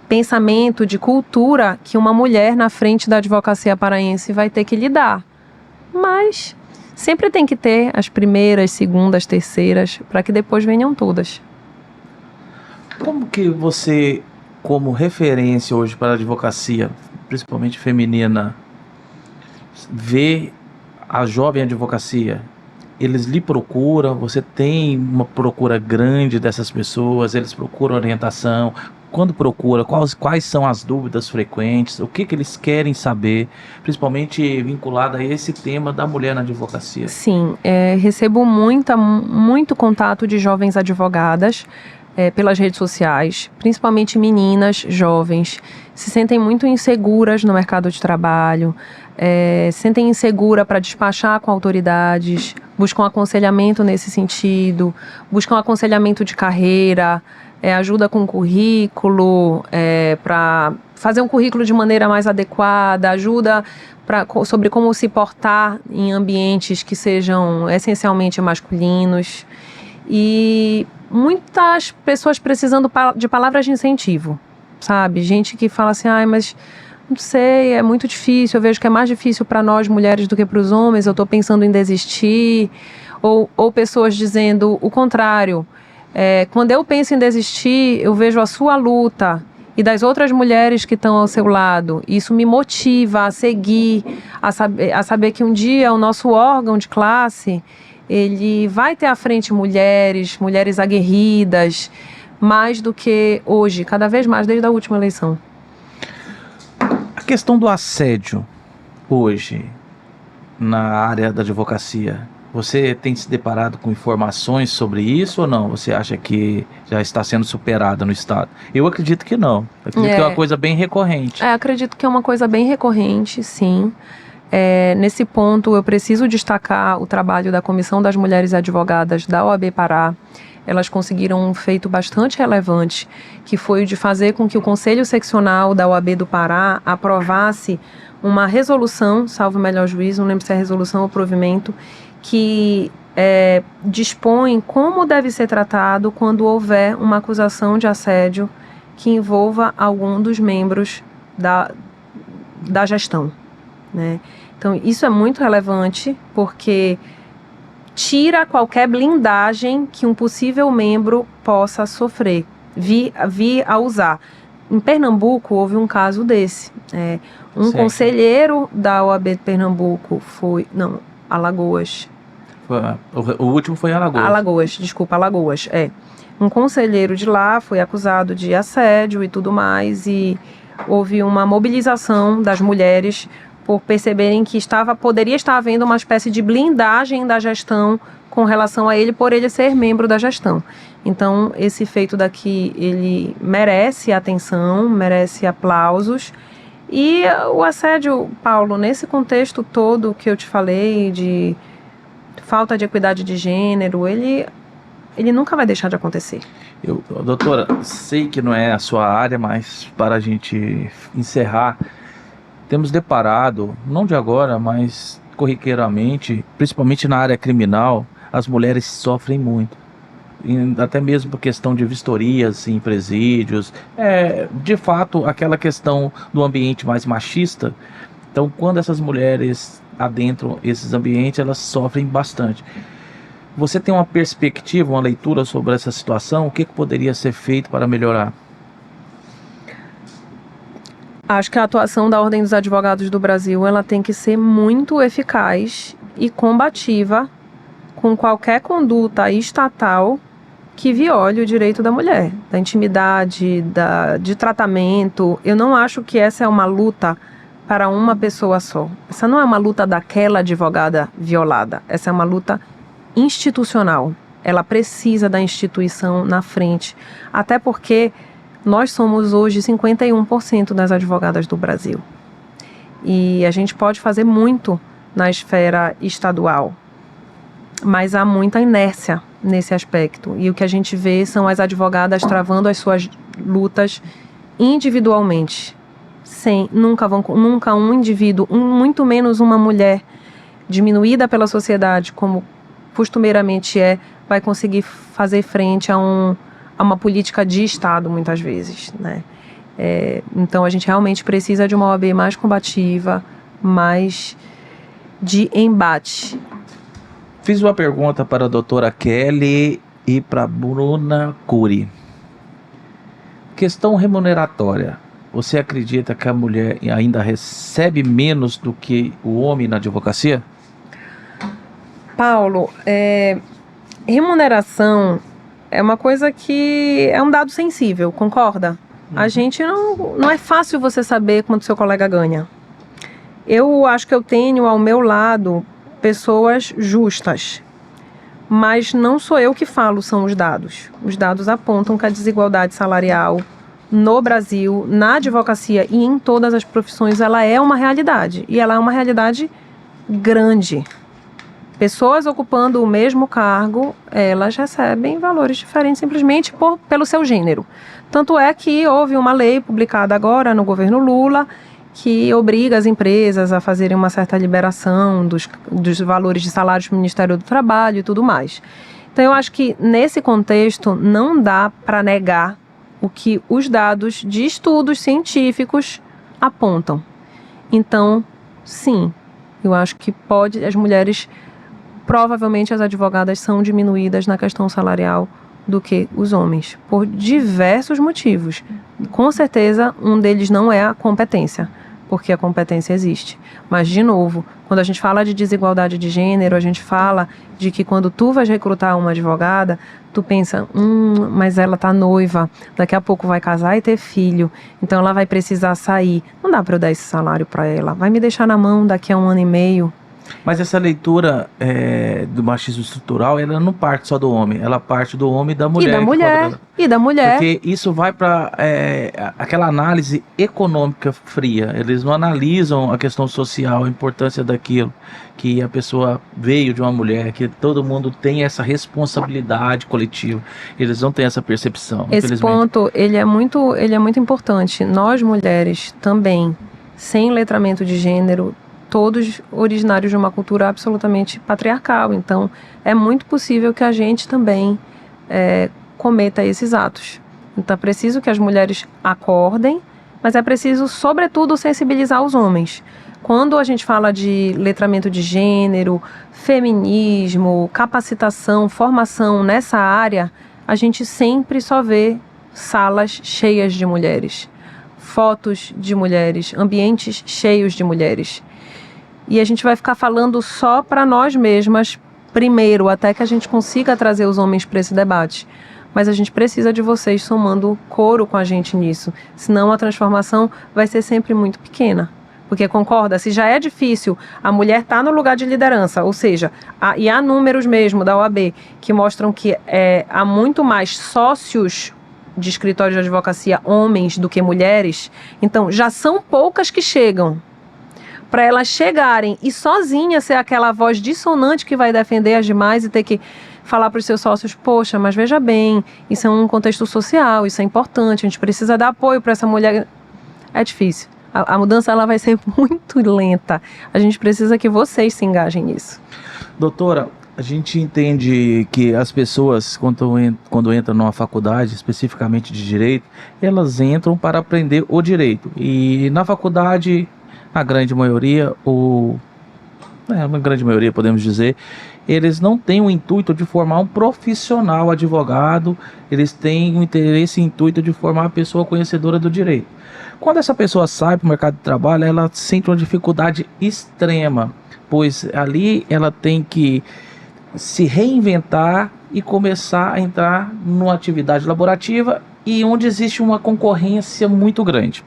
pensamento, de cultura que uma mulher na frente da advocacia paraense vai ter que lidar. Mas sempre tem que ter as primeiras, segundas, terceiras, para que depois venham todas. Como que você, como referência hoje para a advocacia, principalmente feminina, vê a jovem advocacia? Eles lhe procuram, você tem uma procura grande dessas pessoas, eles procuram orientação. Quando procura, quais são as dúvidas frequentes, o que eles querem saber, principalmente vinculado a esse tema da mulher na advocacia? Sim, recebo muito contato de jovens advogadas pelas redes sociais, principalmente meninas jovens, se sentem muito inseguras no mercado de trabalho, se sentem inseguras para despachar com autoridades, buscam aconselhamento nesse sentido, buscam aconselhamento de carreira, ajuda com currículo, para fazer um currículo de maneira mais adequada, ajuda sobre como se portar em ambientes que sejam essencialmente masculinos. E muitas pessoas precisando de palavras de incentivo, sabe? Gente que fala assim, mas não sei, é muito difícil, eu vejo que é mais difícil para nós mulheres do que para os homens, eu estou pensando em desistir. Ou pessoas dizendo o contrário, quando eu penso em desistir, eu vejo a sua luta e das outras mulheres que estão ao seu lado. Isso me motiva a seguir, a saber que um dia o nosso órgão de classe, ele vai ter à frente mulheres aguerridas, mais do que hoje, cada vez mais, desde a última eleição. A questão do assédio hoje na área da advocacia, você tem se deparado com informações sobre isso ou não? Você acha que já está sendo superada no Estado? Eu acredito que não. Acredito que é uma coisa bem recorrente. Acredito que é uma coisa bem recorrente, sim. Nesse ponto, eu preciso destacar o trabalho da Comissão das Mulheres Advogadas da OAB Pará. Elas conseguiram um feito bastante relevante, que foi o de fazer com que o Conselho Seccional da OAB do Pará aprovasse uma resolução, salvo o melhor juízo, não lembro se é resolução ou provimento, que dispõe como deve ser tratado quando houver uma acusação de assédio que envolva algum dos membros da gestão, né? Então, isso é muito relevante porque tira qualquer blindagem que um possível membro possa sofrer, vir a usar. Em Pernambuco, houve um caso desse. Um conselheiro da OAB de Pernambuco Alagoas. O último foi Alagoas. Alagoas. Um conselheiro de lá foi acusado de assédio e tudo mais, e houve uma mobilização das mulheres por perceberem que poderia estar havendo uma espécie de blindagem da gestão com relação a ele, por ele ser membro da gestão. Então, esse feito daqui, ele merece atenção, merece aplausos. E o assédio, Paulo, nesse contexto todo que eu te falei, de falta de equidade de gênero, ele nunca vai deixar de acontecer. Doutora, sei que não é a sua área, mas para a gente encerrar, temos deparado, não de agora, mas corriqueiramente, principalmente na área criminal, as mulheres sofrem muito. Até mesmo por questão de vistorias em presídios, de fato aquela questão do ambiente mais machista. Então, quando essas mulheres adentram esses ambientes, elas sofrem bastante. Você tem uma perspectiva, uma leitura sobre essa situação? O que poderia ser feito para melhorar? Acho que a atuação da Ordem dos Advogados do Brasil, ela tem que ser muito eficaz e combativa com qualquer conduta estatal que viole o direito da mulher, da intimidade, de tratamento. Eu não acho que essa é uma luta para uma pessoa só. Essa não é uma luta daquela advogada violada. Essa é uma luta institucional. Ela precisa da instituição na frente. Até porque nós somos hoje 51% das advogadas do Brasil. E a gente pode fazer muito na esfera estadual, mas há muita inércia nesse aspecto. E o que a gente vê são as advogadas travando as suas lutas individualmente. Nunca um indivíduo, muito menos uma mulher diminuída pela sociedade, como costumeiramente vai conseguir fazer frente a uma política de Estado, muitas vezes, né? Então, a gente realmente precisa de uma OAB mais combativa, mais de embate. Fiz uma pergunta para a doutora Kelly e para a Bruna Cury. Questão remuneratória. Você acredita que a mulher ainda recebe menos do que o homem na advocacia? Paulo, remuneração é uma coisa que é um dado sensível, concorda? A gente não é fácil você saber quanto seu colega ganha. Eu acho que eu tenho ao meu lado pessoas justas, mas não sou eu que falo, são os dados. Os dados apontam que a desigualdade salarial no Brasil, na advocacia e em todas as profissões, ela é uma realidade. E ela é uma realidade grande. Pessoas ocupando o mesmo cargo, elas recebem valores diferentes simplesmente pelo seu gênero. Tanto é que houve uma lei publicada agora no governo Lula que obriga as empresas a fazerem uma certa liberação dos valores de salários do Ministério do Trabalho e tudo mais. Então eu acho que nesse contexto não dá para negar o que os dados de estudos científicos apontam. Então, sim, eu acho que as mulheres, provavelmente as advogadas são diminuídas na questão salarial do que os homens, por diversos motivos. Com certeza, um deles não é a competência, porque a competência existe. Mas, de novo, quando a gente fala de desigualdade de gênero, a gente fala de que quando tu vais recrutar uma advogada, tu pensa, mas ela tá noiva, daqui a pouco vai casar e ter filho, então ela vai precisar sair. Não dá para eu dar esse salário para ela, vai me deixar na mão daqui a 1 ano e meio. Mas essa leitura do machismo estrutural, ela não parte só do homem, ela parte do homem e da mulher. E da mulher. Porque isso vai para aquela análise econômica fria. Eles não analisam a questão social, a importância daquilo, que a pessoa veio de uma mulher, que todo mundo tem essa responsabilidade coletiva. Eles não têm essa percepção, Esse ponto, ele é muito importante. Nós, mulheres, também, sem letramento de gênero, todos originários de uma cultura absolutamente patriarcal. Então, é muito possível que a gente também cometa esses atos. Então, é preciso que as mulheres acordem, mas é preciso, sobretudo, sensibilizar os homens. Quando a gente fala de letramento de gênero, feminismo, capacitação, formação nessa área, a gente sempre só vê salas cheias de mulheres, fotos de mulheres, ambientes cheios de mulheres. E a gente vai ficar falando só para nós mesmas primeiro, até que a gente consiga trazer os homens para esse debate. Mas a gente precisa de vocês somando coro com a gente nisso. Senão a transformação vai ser sempre muito pequena. Porque concorda, se já é difícil a mulher estar no lugar de liderança, ou seja, e há números mesmo da OAB que mostram que há muito mais sócios de escritórios de advocacia homens do que mulheres, então já são poucas que chegam. Para elas chegarem e sozinha ser aquela voz dissonante que vai defender as demais e ter que falar para os seus sócios, poxa, mas veja bem, isso é um contexto social, isso é importante, a gente precisa dar apoio para essa mulher. É difícil. A mudança ela vai ser muito lenta. A gente precisa que vocês se engajem nisso. Doutora, a gente entende que as pessoas, quando entram numa faculdade, especificamente de direito, elas entram para aprender o direito. E na faculdade, a grande maioria, uma grande maioria podemos dizer, eles não têm o intuito de formar um profissional advogado, eles têm o interesse e intuito de formar uma pessoa conhecedora do direito. Quando essa pessoa sai para o mercado de trabalho, ela sente uma dificuldade extrema, pois ali ela tem que se reinventar e começar a entrar numa atividade laborativa e onde existe uma concorrência muito grande.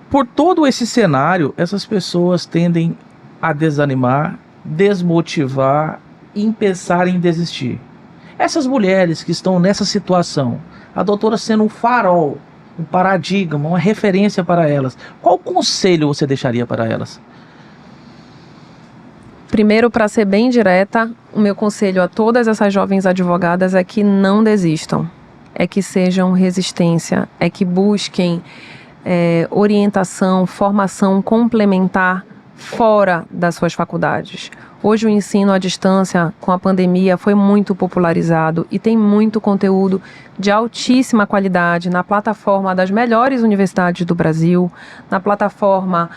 Por todo esse cenário, essas pessoas tendem a desanimar, desmotivar e pensar em desistir. Essas mulheres que estão nessa situação, a doutora sendo um farol, um paradigma, uma referência para elas, qual conselho você deixaria para elas? Primeiro, para ser bem direta, o meu conselho a todas essas jovens advogadas é que não desistam, é que sejam resistência, é que busquem orientação, formação complementar fora das suas faculdades. Hoje o ensino à distância, com a pandemia, foi muito popularizado e tem muito conteúdo de altíssima qualidade na plataforma das melhores universidades do Brasil, na plataforma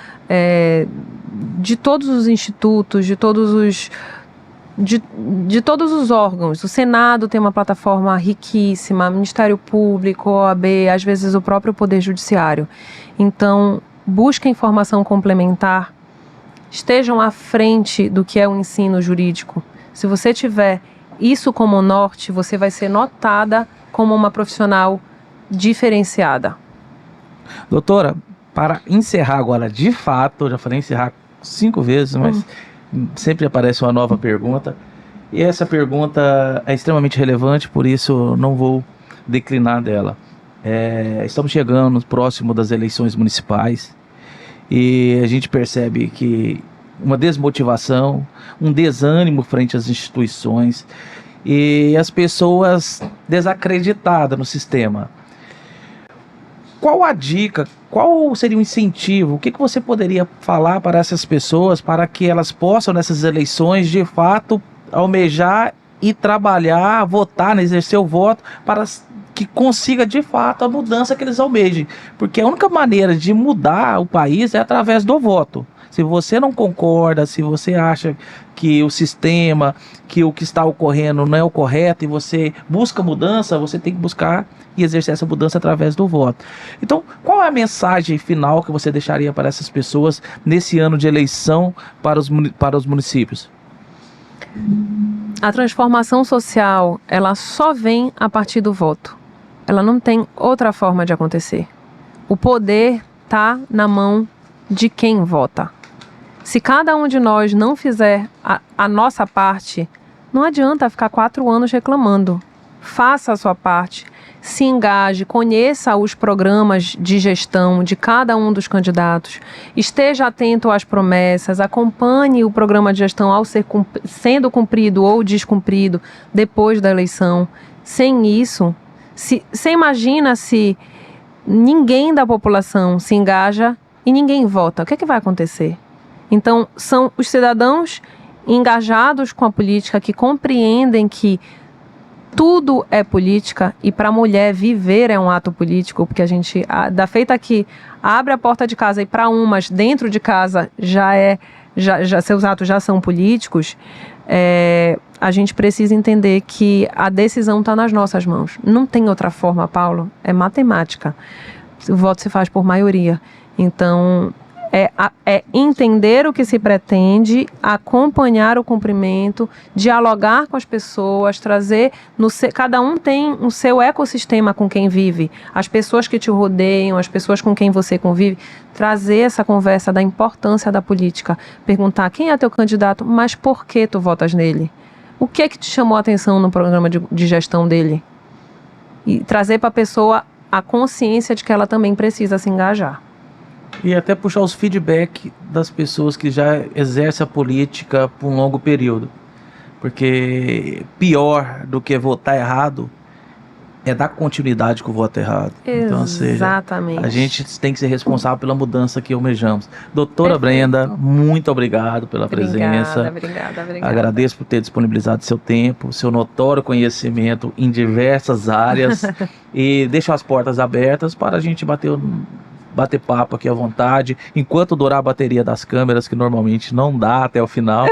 de todos os institutos, de todos os órgãos. O Senado tem uma plataforma riquíssima, Ministério Público, OAB, às vezes o próprio Poder Judiciário. Então, busquem informação complementar, estejam à frente do que é o ensino jurídico. Se você tiver isso como norte, você vai ser notada como uma profissional diferenciada. Doutora, para encerrar agora, de fato, eu já falei encerrar 5 vezes, mas sempre aparece uma nova pergunta. E essa pergunta é extremamente relevante, por isso não vou declinar dela. Estamos chegando próximo das eleições municipais e a gente percebe que uma desmotivação, um desânimo frente às instituições e as pessoas desacreditadas no sistema. Qual a dica, qual seria o incentivo, o que você poderia falar para essas pessoas para que elas possam nessas eleições de fato almejar e trabalhar, votar, exercer o voto para que consiga de fato a mudança que eles almejem, porque a única maneira de mudar o país é através do voto. Se você não concorda, se você acha que o sistema, que o que está ocorrendo não é o correto e você busca mudança, você tem que buscar e exercer essa mudança através do voto. Então, qual é a mensagem final que você deixaria para essas pessoas nesse ano de eleição para os municípios? A transformação social, ela só vem a partir do voto. Ela não tem outra forma de acontecer. O poder está na mão de quem vota. Se cada um de nós não fizer a nossa parte, não adianta ficar 4 anos reclamando. Faça a sua parte, se engaje, conheça os programas de gestão de cada um dos candidatos, esteja atento às promessas, acompanhe o programa de gestão ao sendo cumprido ou descumprido depois da eleição. Sem isso, você imagina se ninguém da população se engaja e ninguém vota, o que é que vai acontecer? Então, são os cidadãos engajados com a política que compreendem que tudo é política e para a mulher viver é um ato político, porque a gente, da feita que abre a porta de casa e para umas dentro de casa seus atos já são políticos, a gente precisa entender que a decisão está nas nossas mãos. Não tem outra forma, Paulo, é matemática. O voto se faz por maioria. Então, é entender o que se pretende, acompanhar o cumprimento, dialogar com as pessoas, trazer... cada um tem o seu ecossistema com quem vive, as pessoas que te rodeiam, as pessoas com quem você convive, trazer essa conversa da importância da política, perguntar quem é teu candidato, mas por que tu votas nele? O que é que te chamou a atenção no programa de gestão dele? E trazer para a pessoa a consciência de que ela também precisa se engajar. E até puxar os feedback das pessoas que já exercem a política por um longo período. Porque pior do que votar errado é dar continuidade com o voto errado. Então, exatamente. A gente tem que ser responsável pela mudança que almejamos. Doutora Brenda, muito obrigado pela presença. Obrigada. Agradeço por ter disponibilizado seu tempo, seu notório conhecimento em diversas áreas. E deixo as portas abertas para a gente bater papo aqui à vontade, enquanto durar a bateria das câmeras, que normalmente não dá até o final.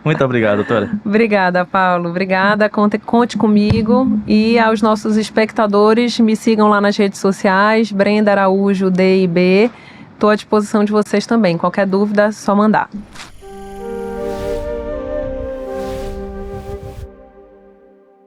Muito obrigado, doutora. Obrigada, Paulo. Obrigada. Conte comigo. E aos nossos espectadores, me sigam lá nas redes sociais, Brenda Araújo, D e B. Estou à disposição de vocês também. Qualquer dúvida, só mandar.